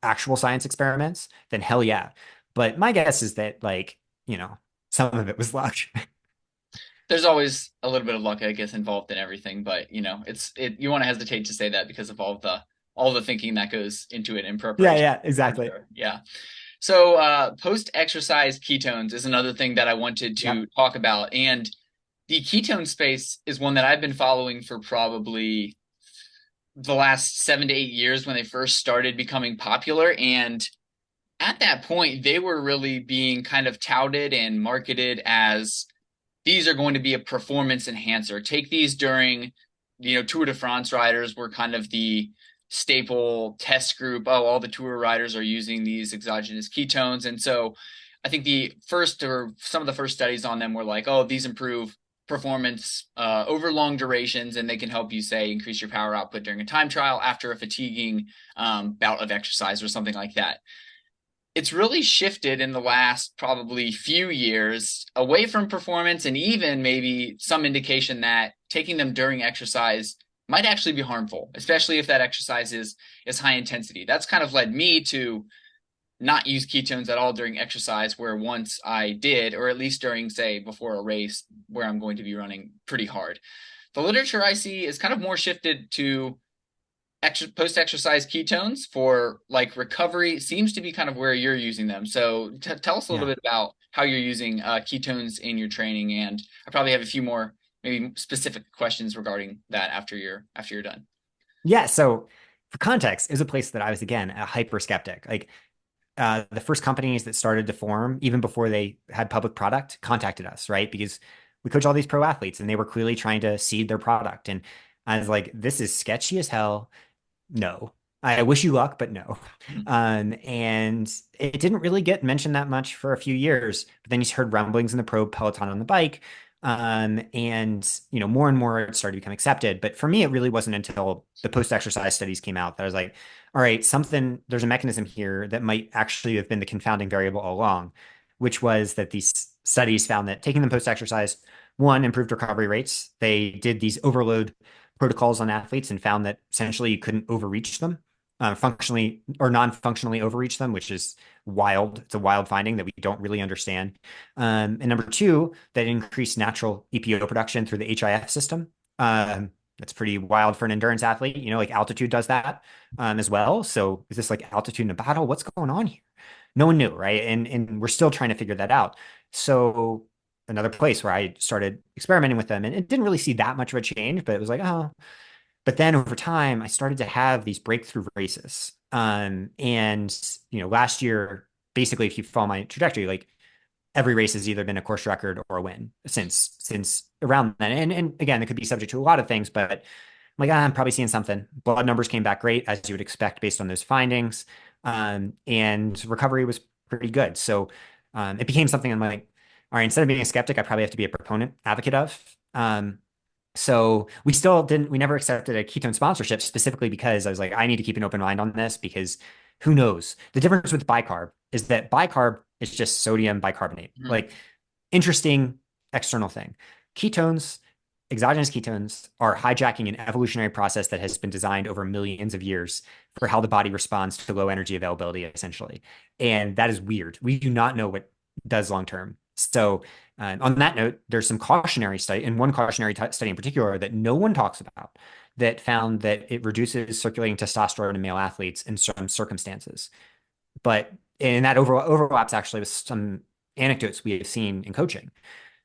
Speaker 2: actual science experiments, then hell yeah. But my guess is that like, some of it was luck.
Speaker 1: There's always a little bit of luck, I guess, involved in everything, but you want to hesitate to say that because of all the thinking that goes into it in
Speaker 2: Yeah,
Speaker 1: preparation.
Speaker 2: yeah,
Speaker 1: For
Speaker 2: exactly.
Speaker 1: sure. Yeah. So post-exercise ketones is another thing that I wanted to
Speaker 2: Yep.
Speaker 1: talk about. And the ketone space is one that I've been following for probably the last 7 to 8 years when they first started becoming popular. And at that point, they were really being kind of touted and marketed as these are going to be a performance enhancer. Take these during, Tour de France riders were kind of the staple test group. Oh, all the tour riders are using these exogenous ketones. And so I think the first or some of the first studies on them were like, oh, these improve performance over long durations, and they can help you, say, increase your power output during a time trial after a fatiguing bout of exercise or something like that. It's really shifted in the last probably few years away from performance and even maybe some indication that taking them during exercise might actually be harmful, especially if that exercise is high intensity. That's kind of led me to not use ketones at all during exercise, where once I did, or at least during, say, before a race where I'm going to be running pretty hard. The literature I see is kind of more shifted to post-exercise ketones for like recovery seems to be kind of where you're using them. So tell us a little
Speaker 2: Yeah.
Speaker 1: bit about how you're using ketones in your training, and I probably have a few more maybe specific questions regarding that after you're done.
Speaker 2: Yeah. So for context, is a place that I was again a hyper skeptic. Like the first companies that started to form, even before they had public product, contacted us, right? Because we coach all these pro athletes and they were clearly trying to seed their product. And I was like, this is sketchy as hell. No. I wish you luck, but no.
Speaker 1: Mhm.
Speaker 2: And it didn't really get mentioned that much for a few years. But then you heard rumblings in the pro peloton on the bike. And more and more it started to become accepted. But for me, it really wasn't until the post-exercise studies came out that I was like, all right, there's a mechanism here that might actually have been the confounding variable all along, which was that these studies found that taking them post-exercise, one, improved recovery rates. They did these overload protocols on athletes and found that essentially you couldn't overreach them, functionally or non-functionally overreach them, which is wild. It's a wild finding that we don't really understand. And number two, that increased natural EPO production through the HIF system. That's pretty wild for an endurance athlete. Like altitude does that as well. So is this like altitude in a battle? What's going on here? No one knew, right? And we're still trying to figure that out. So another place where I started experimenting with them, and it didn't really see that much of a change, but it was like, oh. But then over time, I started to have these breakthrough races. And last year, basically, if you follow my trajectory, like every race has either been a course record or a win since around then. And again, it could be subject to a lot of things, but I'm like, I'm probably seeing something. Blood numbers came back great, as you would expect based on those findings. And recovery was pretty good. So it became something I'm like, all right, instead of being a skeptic, I probably have to be a proponent, advocate of. So we never accepted a ketone sponsorship specifically because I was like, I need to keep an open mind on this because who knows? The difference with bicarb is that bicarb is just sodium bicarbonate.
Speaker 1: Mhm.
Speaker 2: Like interesting external thing. Ketones, exogenous ketones are hijacking an evolutionary process that has been designed over millions of years for how the body responds to low energy availability, essentially. And that is weird. We do not know what does long term. So on that note, there's some cautionary study, and one cautionary study in particular that no one talks about, that found that it reduces circulating testosterone in male athletes in some circumstances. But and that overlaps actually with some anecdotes we have seen in coaching.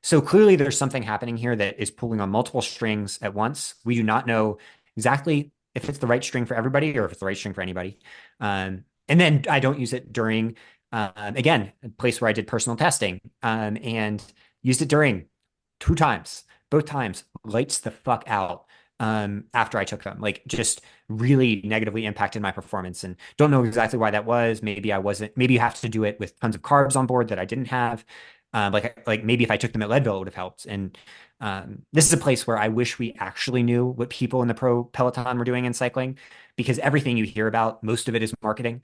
Speaker 2: So clearly there's something happening here that is pulling on multiple strings at once. We do not know exactly if it's the right string for everybody or if it's the right string for anybody. And then I don't use it during, again, a place where I did personal testing and used it during 2 times, both times, lights the fuck out after I took them, like just really negatively impacted my performance and don't know exactly why that was. Maybe I wasn't, maybe you have to do it with tons of carbs on board that I didn't have. Like maybe if I took them at Leadville, it would have helped. And this is a place where I wish we actually knew what people in the pro peloton were doing in cycling, because everything you hear about, most of it is marketing.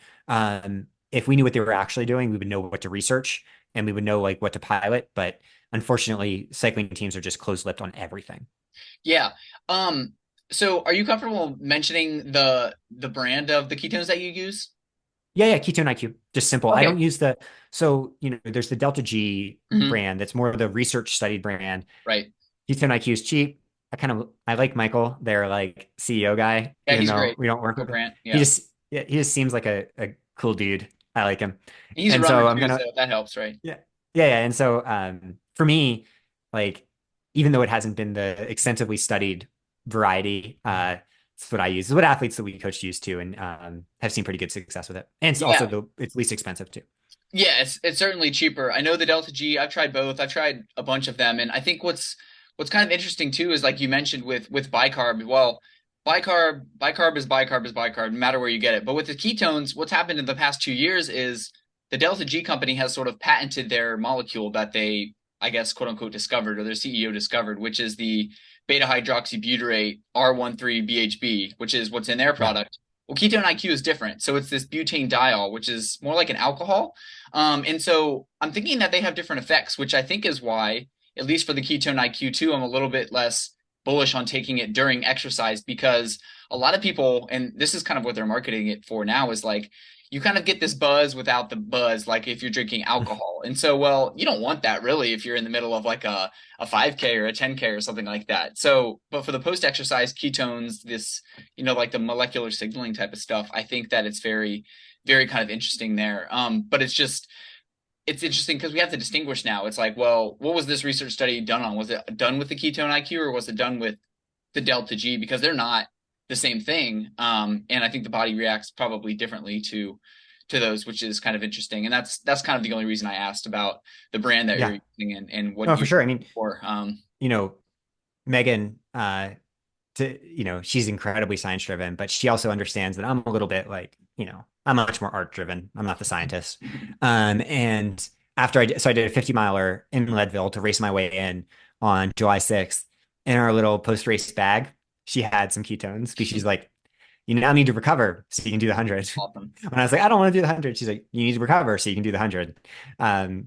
Speaker 2: If we knew what they were actually doing, we would know what to research and we would know like what to pilot. But unfortunately, cycling teams are just closed-lipped on everything.
Speaker 1: Yeah. So are you comfortable mentioning the brand of the ketones that you use?
Speaker 2: Yeah, ketone IQ, just simple. I
Speaker 1: Okay.
Speaker 2: don't use the, so, there's the Delta G
Speaker 1: Hmm.
Speaker 2: brand that's more of the research studied brand.
Speaker 1: Right.
Speaker 2: Ketone IQ is cheap. I like Michael, their like CEO guy,
Speaker 1: Yeah,
Speaker 2: even
Speaker 1: he's
Speaker 2: though
Speaker 1: great.
Speaker 2: we don't work
Speaker 1: Michael
Speaker 2: with him.
Speaker 1: Brandt.
Speaker 2: He
Speaker 1: Yeah.
Speaker 2: just, yeah, he just seems like a cool dude. I like him.
Speaker 1: He's a
Speaker 2: And
Speaker 1: runner
Speaker 2: so I'm
Speaker 1: too,
Speaker 2: gonna,
Speaker 1: so that helps, right?
Speaker 2: yeah, yeah. And so for me, like, even though it hasn't been the extensively studied variety, it's what I use. It's what athletes that we coach use too, and have seen pretty good success with it. And it's also
Speaker 1: Yeah.
Speaker 2: it's least expensive too.
Speaker 1: Yeah, it's certainly cheaper. I know the Delta G. I've tried both. I've tried a bunch of them, and I think what's kind of interesting too is like you mentioned with bicarb. Well, bicarb is bicarb, no matter where you get it. But with the ketones, what's happened in the past 2 years is the Delta G company has sort of patented their molecule that they, I guess, quote unquote, discovered or their CEO discovered, which is the beta hydroxybutyrate R13BHB, which is what's in their
Speaker 2: Yeah,
Speaker 1: product. Well, ketone IQ is different. So it's this butane diol, which is more like an alcohol. And so I'm thinking that they have different effects, which I think is why, at least for the ketone IQ2, I'm a little bit less bullish on taking it during exercise because a lot of people, and this is kind of what they're marketing it for now, is like you kind of get this buzz without the buzz, like if you're drinking alcohol. And so, well, you don't want that really if you're in the middle of like a 5K or a 10K or something like that. So, but for the post-exercise ketones, this, like the molecular signaling type of stuff, I think that it's very, very kind of interesting there. But it's interesting because we have to distinguish now. It's like, well, what was this research study done on? Was it done with the ketone IQ or was it done with the delta G? Because they're not the same thing. And I think the body reacts probably differently to those, which is kind of interesting. And that's kind of the only reason I asked about the brand that
Speaker 2: yeah.
Speaker 1: you're using and what
Speaker 2: No, for
Speaker 1: you
Speaker 2: sure. I mean,
Speaker 1: for.
Speaker 2: you know, Megan, she's incredibly science driven, but she also understands that I'm a little bit like, I'm much more art driven. I'm not the scientist. And so I did a 50 miler in Leadville to race my way in on July 6th. In our little post race bag, she had some ketones because she's like, you now need to recover so you can do the 100.
Speaker 1: Awesome.
Speaker 2: When I was like, I don't want to do the 100, she's like, you need to recover so you can do the 100.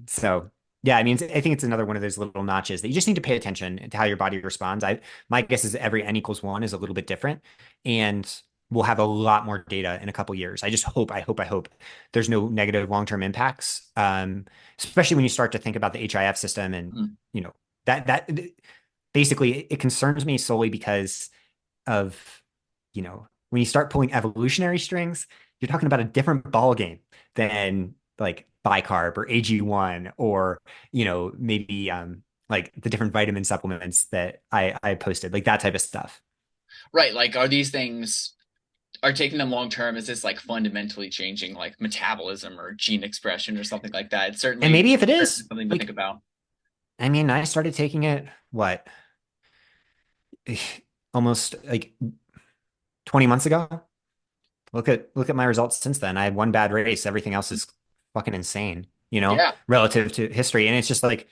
Speaker 2: So yeah, I mean, I think it's another one of those little notches that you just need to pay attention to how your body responds. My guess is every N=1 is a little bit different, and we'll have a lot more data in a couple years. I hope there's no negative long-term impacts, especially when you start to think about the HIF system and
Speaker 1: Mm.
Speaker 2: you know that basically it concerns me solely because of when you start pulling evolutionary strings, you're talking about a different ball game than like bicarb or AG1 or maybe like the different vitamin supplements that I posted, like that type of stuff.
Speaker 1: Right. Like, are these things are taking them long term? Is this like fundamentally changing like metabolism or gene expression or something like that? It's
Speaker 2: And
Speaker 1: certainly
Speaker 2: maybe if it is,
Speaker 1: something to think
Speaker 2: like,
Speaker 1: about.
Speaker 2: I mean, I started taking it what almost like 20 months ago. Look at my results since then. I had one bad race. Everything else is fucking insane,
Speaker 1: Yeah.
Speaker 2: relative to history. And it's just like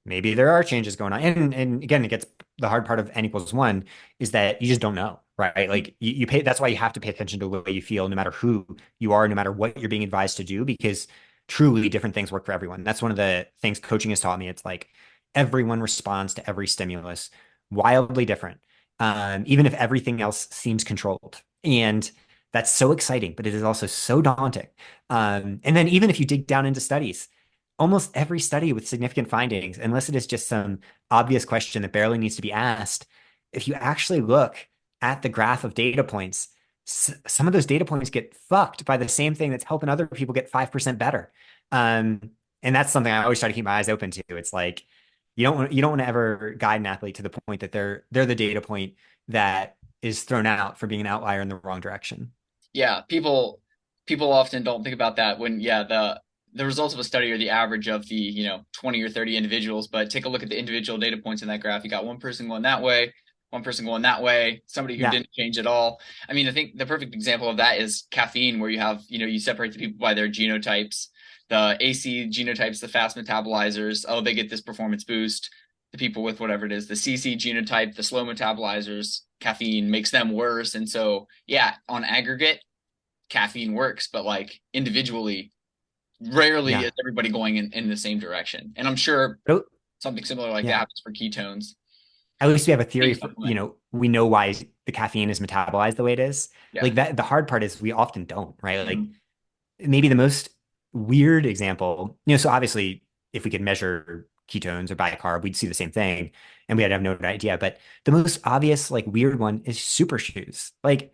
Speaker 2: maybe there are changes going on. And again, it gets the hard part of N=1 is that you just don't know, right? Like you pay, that's why you have to pay attention to the way you feel, no matter who you are, no matter what you're being advised to do, because truly different things work for everyone. That's one of the things coaching has taught me. It's like everyone responds to every stimulus wildly different, even if everything else seems controlled. And that's so exciting, but it is also so daunting. And then even if you dig down into studies, almost every study with significant findings, unless it is just some obvious question that barely needs to be asked, if you actually look at the graph of data points, some of those data points get fucked by the same thing that's helping other people get 5% better. Um, And that's something I always try to keep my eyes open to. It's like you don't want to ever guide an athlete to the point that they're the data point that is thrown out for being an outlier in the wrong direction.
Speaker 1: Yeah, people often don't think about that when the results of a study are the average of the 20 or 30 individuals, but take a look at the individual data points in that graph. You got one person going that way, one person going that way, somebody who
Speaker 2: Yeah.
Speaker 1: didn't change at all. I mean, I think the perfect example of that is caffeine, where you have, you separate the people by their genotypes. The AC genotypes, the fast metabolizers, oh, they get this performance boost. The people with whatever it is, the CC genotype, the slow metabolizers, caffeine makes them worse. And so, yeah, on aggregate, caffeine works, but like individually, rarely
Speaker 2: Yeah.
Speaker 1: is everybody going in the same direction. And I'm sure
Speaker 2: But,
Speaker 1: something similar like that
Speaker 2: yeah.
Speaker 1: happens for ketones.
Speaker 2: At least we have a
Speaker 1: Take
Speaker 2: theory
Speaker 1: a
Speaker 2: for,
Speaker 1: supplement.
Speaker 2: we know why the caffeine is metabolized the way it is.
Speaker 1: Yeah.
Speaker 2: Like that, the hard part is we often don't, right? Like
Speaker 1: Mhm.
Speaker 2: maybe the most weird example, so obviously if we could measure ketones or bicarb, we'd see the same thing and we'd have no idea. But the most obvious, like weird one is super shoes. Like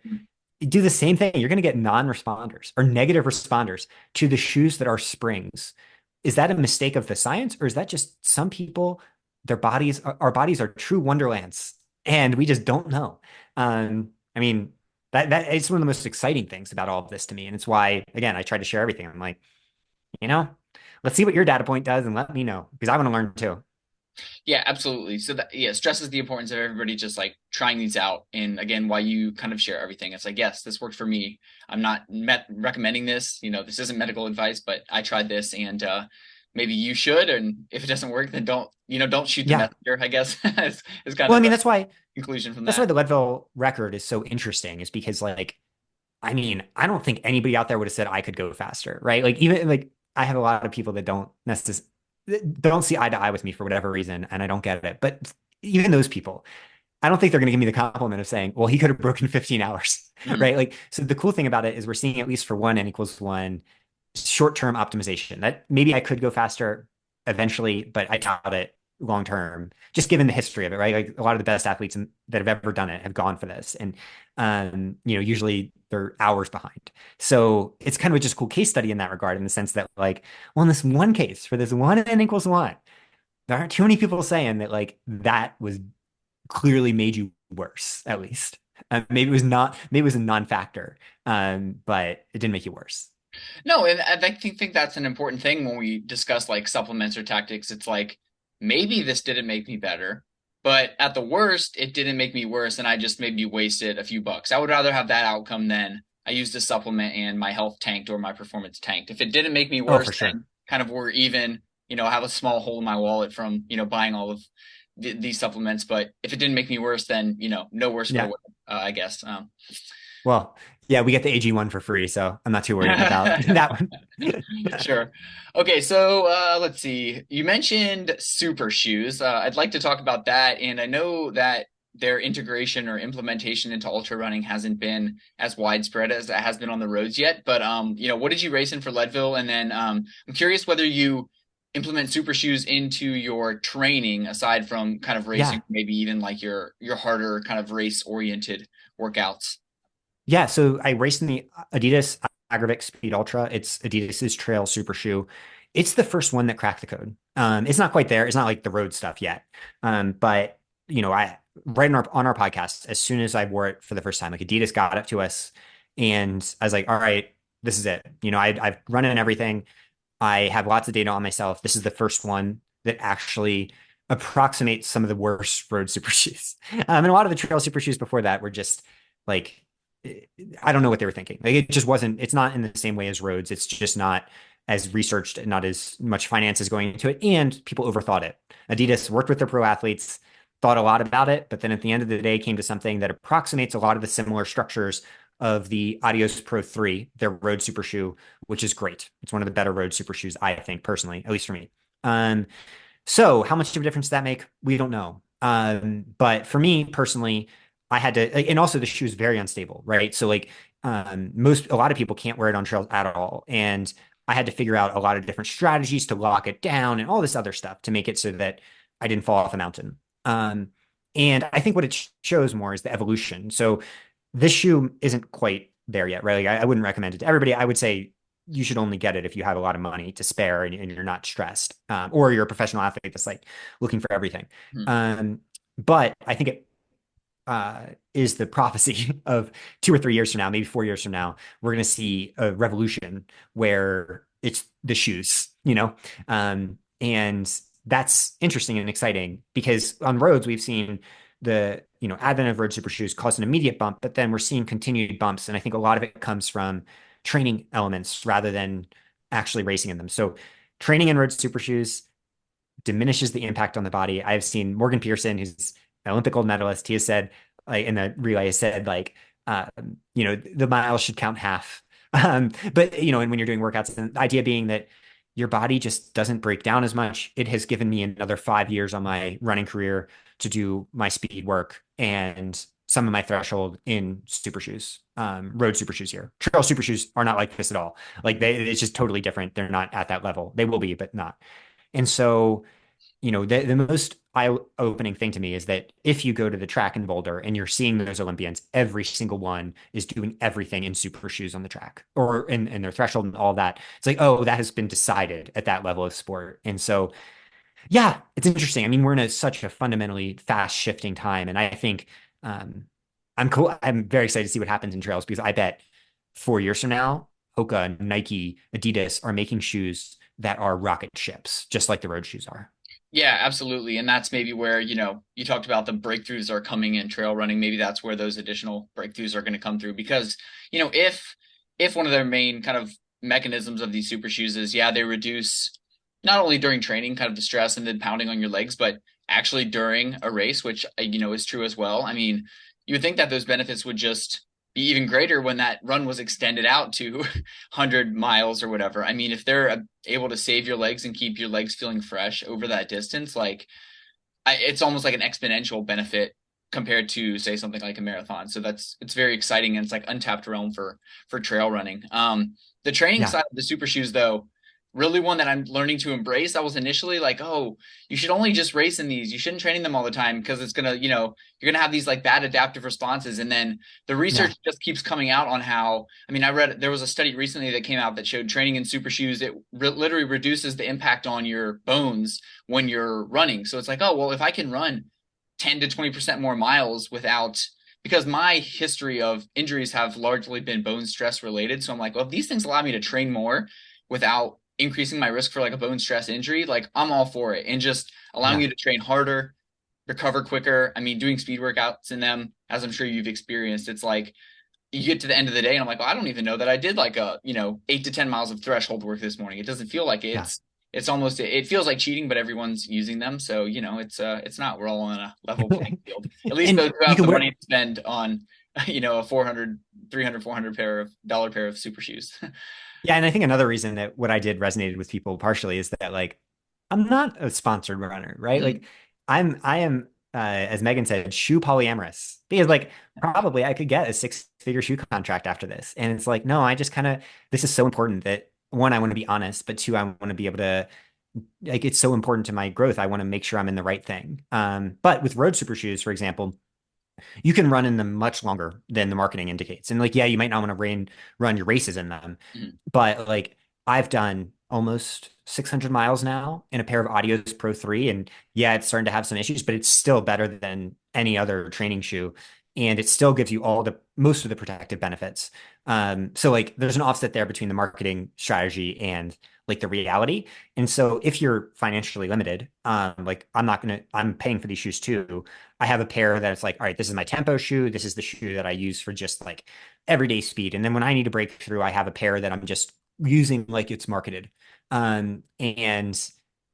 Speaker 2: do the same thing. You're going to get non-responders or negative responders to the shoes that are springs. Is that a mistake of the science, or is that just some people, our bodies are true wonderlands, and we just don't know? I mean, that it's one of the most exciting things about all of this to me, and it's why, again, I try to share everything. I'm like, you know, let's see what your data point does, and let me know because I want to learn too.
Speaker 1: Yeah, absolutely. So that, yeah, stresses the importance of everybody just like trying these out. And again, why you kind of share everything. It's like, yes, this worked for me. I'm not recommending this. This isn't medical advice, but I tried this, and maybe you should. And if it doesn't work, then don't shoot the
Speaker 2: Yeah.
Speaker 1: messenger, I guess is kind
Speaker 2: Well, I
Speaker 1: of
Speaker 2: mean,
Speaker 1: the conclusion from
Speaker 2: that's why
Speaker 1: that.
Speaker 2: the Leadville record is so interesting, is because like I mean, I don't think anybody out there would have said I could go faster, right? Like even like I have a lot of people that don't necessarily don't see eye to eye with me for whatever reason, and I don't get it. But even those people, I don't think they're going to give me the compliment of saying, "Well, he could have broken 15 hours,"
Speaker 1: Mhm.
Speaker 2: right? Like, so the cool thing about it is we're seeing at least for one n equals one short-term optimization. That maybe I could go faster eventually, but I doubt it long term, just given the history of it, right? Like a lot of the best athletes that have ever done it have gone for this. And usually they're hours behind. So it's kind of just a cool case study in that regard, in the sense that like, well, in this one case for this one n equals one, there aren't too many people saying that like that was clearly made you worse, at least. Maybe it was not, maybe it was a non-factor, but it didn't make you worse.
Speaker 1: No, and I think that's an important thing when we discuss like supplements or tactics. It's like maybe this didn't make me better, but at the worst, it didn't make me worse, and I just maybe wasted a few bucks. I would rather have that outcome than I used a supplement and my health tanked or my performance tanked. If it didn't make me
Speaker 2: Oh,
Speaker 1: worse,
Speaker 2: for sure.
Speaker 1: then kind of we're even. I have a small hole in my wallet from buying all of these supplements. But if it didn't make me worse, then no worse for the
Speaker 2: Yeah.
Speaker 1: wear, I guess.
Speaker 2: Well, yeah, we get the AG one for free, so I'm not too worried about that one.
Speaker 1: Sure. Okay, so let's see. You mentioned super shoes. I'd like to talk about that, and I know that their integration or implementation into ultra running hasn't been as widespread as it has been on the roads yet. But what did you race in for Leadville? And then I'm curious whether you implement super shoes into your training aside from kind of racing,
Speaker 2: Yeah.
Speaker 1: maybe even like your harder kind of race oriented workouts.
Speaker 2: Yeah. So I raced in the Adidas Agravic Speed Ultra. It's Adidas's trail super shoe. It's the first one that cracked the code. It's not quite there. It's not like the road stuff yet. But I right on our podcast, as soon as I wore it for the first time, like Adidas got up to us and I was like, all right, this is it. I've run it and everything. I have lots of data on myself. This is the first one that actually approximates some of the worst road super shoes. And a lot of the trail super shoes before that were just like, I don't know what they were thinking. Like it just wasn't, it's not in the same way as roads. It's just not as researched and not as much finance is going into it. And people overthought it. Adidas worked with their pro athletes, thought a lot about it, but then at the end of the day came to something that approximates a lot of the similar structures of the Adios Pro 3, their road super shoe, which is great. It's one of the better road super shoes, I think, personally, at least for me. So how much of a difference does that make? We don't know. But for me personally, I had to, and also the shoe is very unstable, right? So like a lot of people can't wear it on trails at all. And I had to figure out a lot of different strategies to lock it down and all this other stuff to make it so that I didn't fall off a mountain. And I think what it shows more is the evolution. So this shoe isn't quite there yet, right? Like I wouldn't recommend it to everybody. I would say you should only get it if you have a lot of money to spare and you're not stressed, or you're a professional athlete that's like looking for everything.
Speaker 1: Hmm.
Speaker 2: But I think it is the prophecy of 2 or 3 years from now, maybe 4 years from now, we're going to see a revolution where it's the shoes, and that's interesting and exciting because on roads we've seen the advent of road super shoes cause an immediate bump, but then we're seeing continued bumps, and I think a lot of it comes from training elements rather than actually racing in them. So training in road super shoes diminishes the impact on the body. I've seen Morgan Pearson, who's an Olympic gold medalist, he has said, like in the relay, has said like, the miles should count half. But and when you're doing workouts, the idea being that your body just doesn't break down as much. It has given me another 5 years on my running career to do my speed work and some of my threshold in super shoes, road super shoes here. Trail super shoes are not like this at all. Like it's just totally different. They're not at that level. They will be, but not. And so, the most eye-opening thing to me is that if you go to the track in Boulder and you're seeing those Olympians, every single one is doing everything in super shoes on the track or in their threshold and all that. It's like, oh, that has been decided at that level of sport. And so, yeah, it's interesting. I mean, we're in such a fundamentally fast shifting time. And I think I'm cool. I'm very excited to see what happens in trails because I bet 4 years from now, Hoka, Nike, Adidas are making shoes that are rocket ships, just like the road shoes are.
Speaker 1: Yeah, absolutely. And that's maybe where, you talked about the breakthroughs are coming in trail running. Maybe that's where those additional breakthroughs are going to come through because, if one of their main kind of mechanisms of these super shoes is, yeah, they reduce not only during training, kind of the stress and then pounding on your legs, but actually during a race, which, is true as well. I mean, you would think that those benefits would just be even greater when that run was extended out to 100 miles or whatever. I mean, if they're able to save your legs and keep your legs feeling fresh over that distance, like it's almost like an exponential benefit compared to say something like a marathon. So it's very exciting and it's like untapped realm for trail running. The training
Speaker 2: Yeah.
Speaker 1: side of the super shoes though, really one that I'm learning to embrace. I was initially like, oh, you should only just race in these. You shouldn't train in them all the time because it's gonna, you're gonna have these like bad adaptive responses. And then the
Speaker 2: Yeah.
Speaker 1: research just keeps coming out on how, I mean, I read there was a study recently that came out that showed training in super shoes, it literally reduces the impact on your bones when you're running. So it's like, oh, well, if I can run 10 to 20% more miles without, because my history of injuries have largely been bone stress related. So I'm like, well, if these things allow me to train more without increasing my risk for like a bone stress injury, like I'm all for it. And just allowing
Speaker 2: Yeah.
Speaker 1: you to train harder, recover quicker. I mean, doing speed workouts in them, as I'm sure you've experienced, it's like you get to the end of the day and I'm like, well, I don't even know that I did like 8 to 10 miles of threshold work this morning. It doesn't feel like it.
Speaker 2: Yeah.
Speaker 1: It's almost, it feels like cheating, but everyone's using them. So, it's not, we're all on a level playing field, at least
Speaker 2: And
Speaker 1: those who
Speaker 2: you
Speaker 1: have
Speaker 2: can
Speaker 1: the money
Speaker 2: wear,
Speaker 1: to spend on, a 400, 300, 400 pair of super shoes.
Speaker 2: yeah. And I think another reason that what I did resonated with people partially is that like, I'm not a sponsored runner, right? Like I am, as Megan said, shoe polyamorous because like probably I could get a 6-figure shoe contract after this. And it's like, no, I just kind of, this is so important that one, I want to be honest, but two, I want to be able to, like, it's so important to my growth. I want to make sure I'm in the right thing. But with road super shoes, for example, you can run in them much longer than the marketing indicates. And like, yeah, you might not want to run your races in them, but like I've done almost 600 miles now in a pair of Adios Pro 3. And yeah, it's starting to have some issues, but it's still better than any other training shoe. And it still gives you most of the protective benefits. So like there's an offset there between the marketing strategy and like the reality. And so if you're financially limited, like I'm paying for these shoes too. I have a pair that's like, all right, this is my tempo shoe. This is the shoe that I use for just like everyday speed. And then when I need to break through, I have a pair that I'm just using like it's marketed. And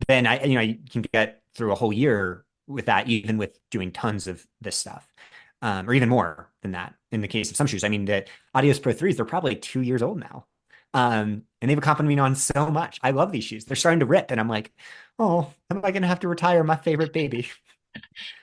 Speaker 2: then you can get through a whole year with that, even with doing tons of this stuff, or even more than that in the case of some shoes. I mean, the Adios Pro 3s, they're probably 2 years old now. And they've accompanied me on so much. I love these shoes. They're starting to rip, and I'm like, oh, am I going to have to retire my favorite baby?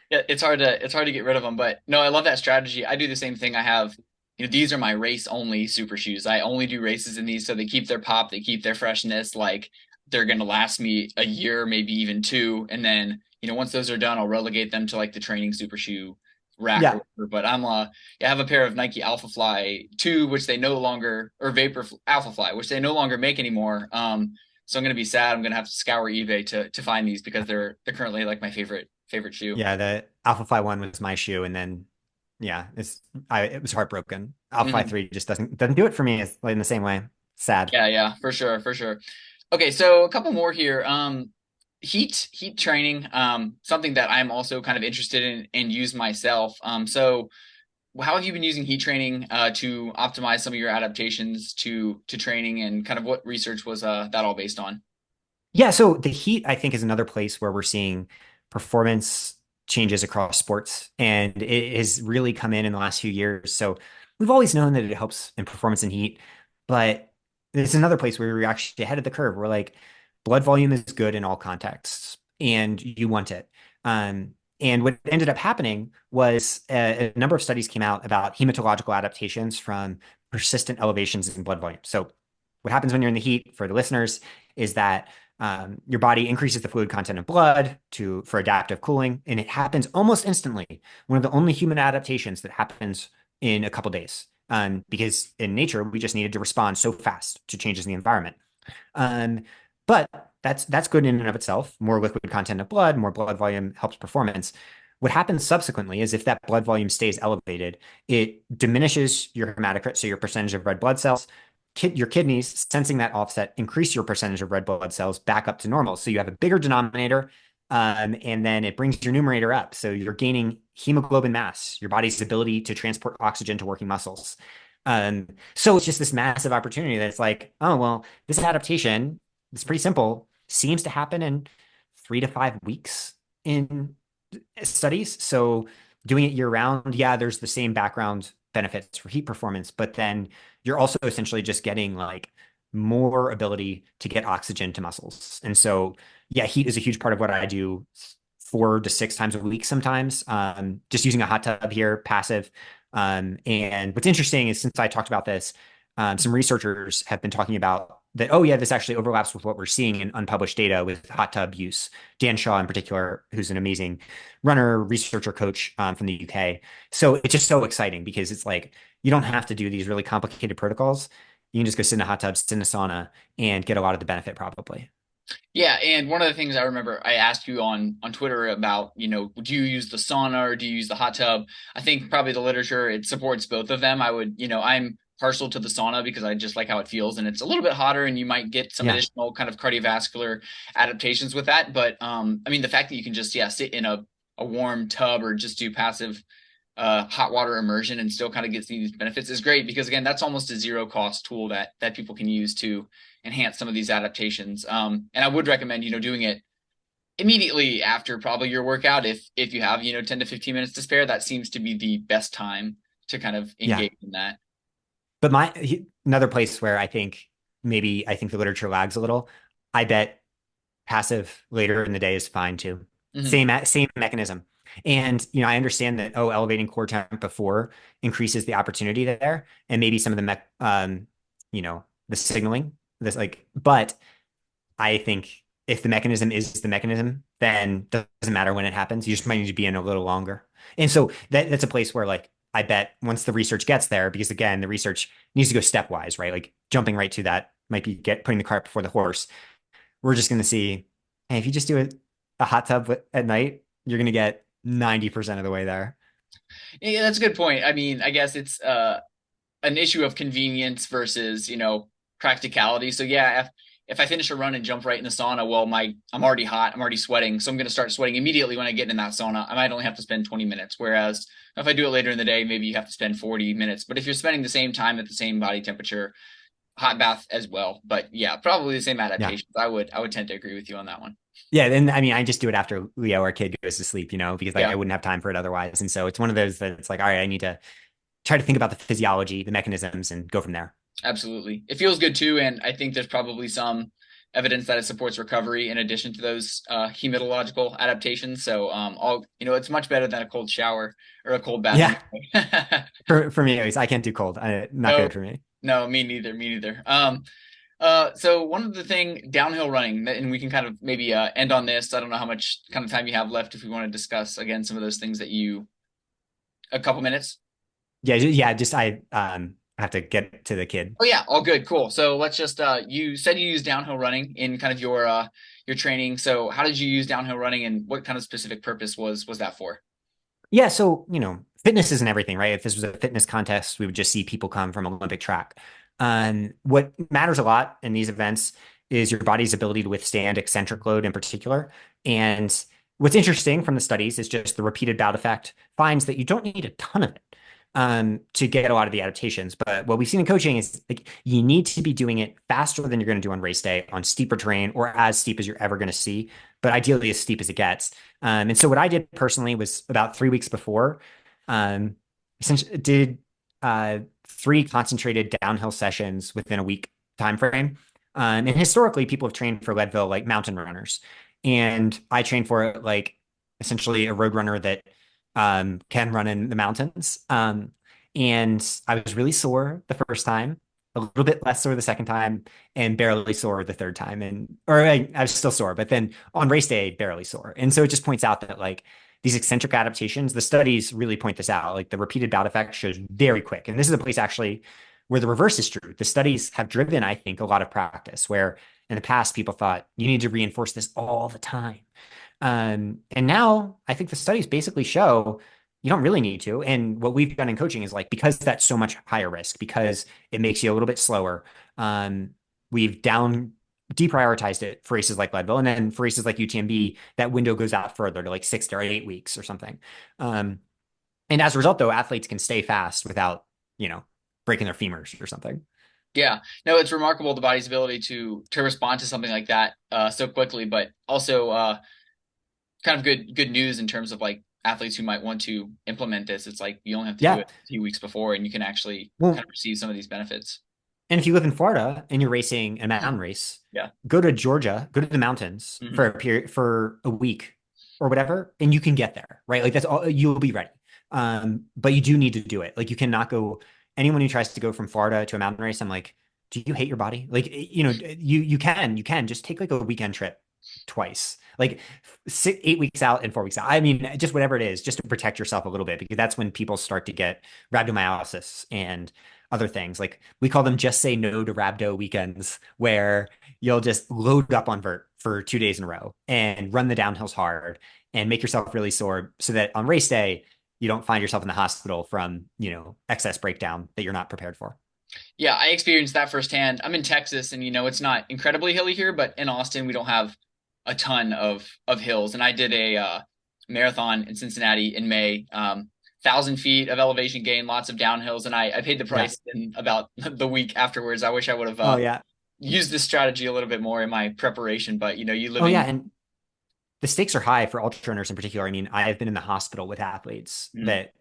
Speaker 1: Yeah, it's hard to get rid of them, but no, I love that strategy. I do the same thing. I have, these are my race only super shoes. I only do races in these, so they keep their pop, they keep their freshness. Like they're gonna last me a year, maybe even two, and then once those are done, I'll relegate them to like the training super shoe rack or
Speaker 2: Yeah.
Speaker 1: whatever. But I have a pair of Nike Alpha Fly 2, which they no longer, or Alpha Fly, which they no longer make anymore. So I'm gonna be sad. I'm gonna have to scour eBay to find these because they're currently like my favorite shoe.
Speaker 2: Yeah, the Alpha Fly 1 was my shoe, and then yeah, it was heartbroken. Alpha Fly
Speaker 1: Mhm.
Speaker 2: 3 just doesn't do it for me. It's like in the same way. Sad.
Speaker 1: Yeah, for sure, for sure. Okay, so a couple more here. Heat training, something that I'm also kind of interested in and use myself. So how have you been using heat training to optimize some of your adaptations to training, and kind of what research was that all based on?
Speaker 2: Yeah, so the heat, I think, is another place where we're seeing performance changes across sports, and it has really come in the last few years. So we've always known that it helps in performance and heat, but it's another place where we're actually ahead of the curve. We're like, blood volume is good in all contexts, and you want it. And what ended up happening was a number of studies came out about hematological adaptations from persistent elevations in blood volume. So what happens when you're in the heat, for the listeners, is that your body increases the fluid content of blood for adaptive cooling, and it happens almost instantly. One of the only human adaptations that happens in a couple days, because in nature we just needed to respond so fast to changes in the environment. Um, but that's good in and of itself. More liquid content of blood, more blood volume helps performance. What happens subsequently is if that blood volume stays elevated, it diminishes your hematocrit, so your percentage of red blood cells. Your kidneys, sensing that offset, increase your percentage of red blood cells back up to normal. So you have a bigger denominator, and then it brings your numerator up. So you're gaining hemoglobin mass, your body's ability to transport oxygen to working muscles. So it's just this massive opportunity that's like, oh, well, this adaptation, it's pretty simple, seems to happen in 3 to 5 weeks in studies. So doing it year round, yeah, there's the same background benefits for heat performance, but then you're also essentially just getting like more ability to get oxygen to muscles. And so, yeah, heat is a huge part of what I do 4 to 6 times a week sometimes. Just using a hot tub here, passive. And what's interesting is since I talked about this, some researchers have been talking about that, oh, yeah, this actually overlaps with what we're seeing in unpublished data with hot tub use. Dan Shaw, in particular, who's an amazing runner, researcher, coach from the UK. So it's just so exciting because it's like you don't have to do these really complicated protocols. You can just go sit in a hot tub, sit in a sauna, and get a lot of the benefit probably.
Speaker 1: Yeah, and one of the things I remember I asked you on Twitter about, do you use the sauna or do you use the hot tub? I think probably the literature it supports both of them. I'm partial to the sauna because I just like how it feels and it's a little bit hotter and you might get some
Speaker 2: Yeah.
Speaker 1: additional kind of cardiovascular adaptations with that. But I mean the fact that you can just sit in a warm tub or just do passive hot water immersion and still kind of get these benefits is great because again that's almost a zero cost tool that people can use to enhance some of these adaptations. And I would recommend, doing it immediately after probably your workout. If you have, 10 to 15 minutes to spare, that seems to be the best time to kind of
Speaker 2: Yeah.
Speaker 1: engage in that.
Speaker 2: But another place where I think the literature lags a little. I bet passive later in the day is fine too.
Speaker 1: Mm-hmm.
Speaker 2: Same mechanism. And I understand that elevating core temp before increases the opportunity there, and maybe some of the signaling this but I think if the mechanism is the mechanism, then it doesn't matter when it happens. You just might need to be in a little longer. And so that's a place where I bet once the research gets there, because again, the research needs to go stepwise, right? Like jumping right to that might be putting the cart before the horse. We're just going to see, hey, if you just do a hot tub at night, you're going to get 90% of the way there.
Speaker 1: Yeah, that's a good point. I mean, I guess it's an issue of convenience versus practicality. So yeah, if I finish a run and jump right in the sauna, well, I'm already hot, I'm already sweating, so I'm going to start sweating immediately when I get in that sauna. I might only have to spend 20 minutes, whereas if I do it later in the day, maybe you have to spend 40 minutes. But if you're spending the same time at the same body temperature, hot bath as well. But yeah, probably the same
Speaker 2: Yeah.
Speaker 1: adaptations. I would tend to agree with you on that one.
Speaker 2: Yeah. And I mean, I just do it after Leo, our kid, goes to sleep, because
Speaker 1: Yeah,
Speaker 2: I wouldn't have time for it otherwise. And so it's one of those that it's like, all right, I need to try to think about the physiology, the mechanisms, and go from there.
Speaker 1: absolutely. It feels good too, and I think there's probably some evidence that it supports recovery in addition to those hematological adaptations. So, all it's much better than a cold shower or a cold bath
Speaker 2: Yeah.
Speaker 1: anyway.
Speaker 2: For me, at least, I can't do cold. Not
Speaker 1: No,
Speaker 2: good for me.
Speaker 1: no, me neither. Me neither. So one of the thing downhill running, and we can kind of maybe end on this. I don't know how much kind of time you have left if we want to discuss again some of those things that you A couple minutes.
Speaker 2: Yeah, just I have to get to the kid.
Speaker 1: Oh yeah, all good, cool. So let's just you said you use downhill running in kind of your training. So how did you use downhill running and what kind of specific purpose was that for?
Speaker 2: Yeah, so fitness isn't everything, right? If this was a fitness contest, we would just see people come from Olympic track. What matters a lot in these events is your body's ability to withstand eccentric load in particular. And what's interesting from the studies is just the repeated bout effect finds that you don't need a ton of it to get a lot of the adaptations. But what we've seen in coaching is like you need to be doing it faster than you're going to do on race day on steeper terrain or as steep as you're ever going to see, but ideally as steep as it gets. And so what I did personally was about 3 weeks before, essentially did 3 concentrated downhill sessions within a week time frame. And historically, people have trained for Leadville like mountain runners, and I trained for it like essentially a road runner that can run in the mountains. And I was really sore the first time, a little bit less sore the second time, and barely sore the third time. I was still sore, but then on race day, barely sore. And so it just points out that like these eccentric adaptations, the studies really point this out. Like the repeated bout effect shows very quick. And this is a place actually where the reverse is true. The studies have driven, I think, a lot of practice where in the past people thought you need to reinforce this all the time. And now I think the studies basically show you don't really need to. And what we've done in coaching is like, because that's so much higher risk, because it makes you a little bit slower, we've deprioritized it for races like Leadville. And then for races like UTMB, that window goes out further to like 6 to 8 weeks or something. Um, and as a result, though, athletes can stay fast without, you know, breaking their femurs or something.
Speaker 1: Yeah, no, it's remarkable the body's ability to respond to something like that so quickly, but also kind of good news in terms of like athletes who might want to implement this. It's like you only have to do
Speaker 2: Yeah.
Speaker 1: it a few weeks before, and you can actually kind
Speaker 2: Well,
Speaker 1: of receive some of these benefits.
Speaker 2: and if you live in Florida and you're racing a mountain race,
Speaker 1: Yeah.
Speaker 2: go to Georgia, go to the mountains
Speaker 1: Hmm.
Speaker 2: for a period for a week or whatever, and you can get there, right? Like that's all you'll be ready. But you do need to do it. Like you cannot go. Anyone who tries to go from Florida to a mountain race, I'm like, do you hate your body? Like you can just take like a weekend trip twice, like 8 weeks out and 4 weeks out. I mean, just whatever it is, just to protect yourself a little bit, because that's when people start to get rhabdomyolysis and other things. Like we call them just say no to rhabdo weekends, where you'll just load up on vert for 2 days in a row and run the downhills hard and make yourself really sore so that on race day, you don't find yourself in the hospital from, excess breakdown that you're not prepared for.
Speaker 1: Yeah, I experienced that firsthand. I'm in Texas, and it's not incredibly hilly here, but in Austin we don't have a ton of hills. And I did a marathon in Cincinnati in May. 1,000 feet of elevation gain, lots of downhills, and I paid the
Speaker 2: Yeah.
Speaker 1: price in about the week afterwards. I wish I would have
Speaker 2: Oh, yeah.
Speaker 1: used this strategy a little bit more in my preparation, but you live
Speaker 2: Oh, yeah.
Speaker 1: in.
Speaker 2: And the stakes are high for ultra runners in particular. I mean, I have been in the hospital with athletes
Speaker 1: Mm,
Speaker 2: that,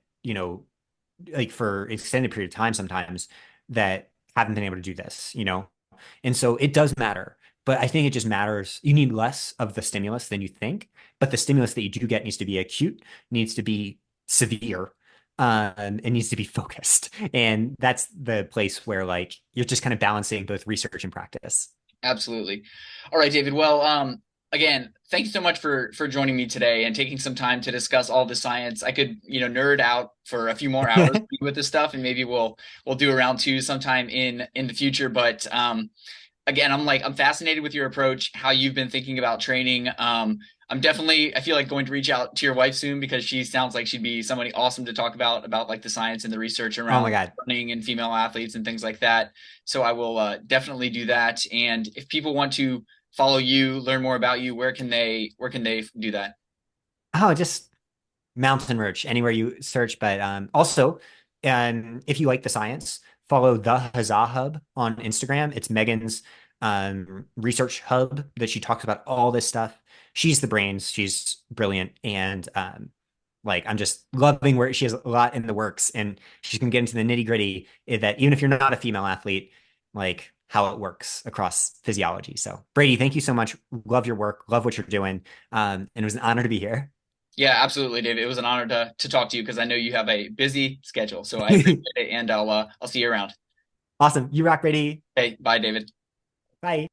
Speaker 2: like for an extended period of time sometimes that haven't been able to do this. And so it does matter. But I think it just matters. You need less of the stimulus than you think, but the stimulus that you do get needs to be acute, needs to be severe, it needs to be focused. And that's the place where like you're just kind of balancing both research and practice.
Speaker 1: absolutely. All right, David. Well, again, thank you so much for joining me today and taking some time to discuss all the science. I could, nerd out for a few more hours with this stuff, and maybe we'll do a round two sometime in the future. But again, I'm fascinated with your approach, how you've been thinking about training. I feel like going to reach out to your wife soon because she sounds like she'd be somebody awesome to talk about like the science and the research
Speaker 2: Oh my
Speaker 1: around
Speaker 2: God.
Speaker 1: running and female athletes and things like that. So I will definitely do that. And if people want to follow you, learn more about you, where can they do that?
Speaker 2: Oh, just Mountain Roche, anywhere you search. But also, if you like the science, follow the Huzzah Hub on Instagram. It's Megan's research hub that she talks about all this stuff. She's the brains. She's brilliant. And like, I'm just loving where she has a lot in the works. And she's going to get into the nitty gritty that even if you're not a female athlete, like how it works across physiology. So, Brady, thank you so much. Love your work. Love what you're doing. And it was an honor to be here.
Speaker 1: Yeah, absolutely, David. It was an honor to talk to you because I know you have a busy schedule. So I appreciate it, and I'll see you around.
Speaker 2: Awesome. You rock, Brady.
Speaker 1: Hey, bye, David.
Speaker 2: Bye.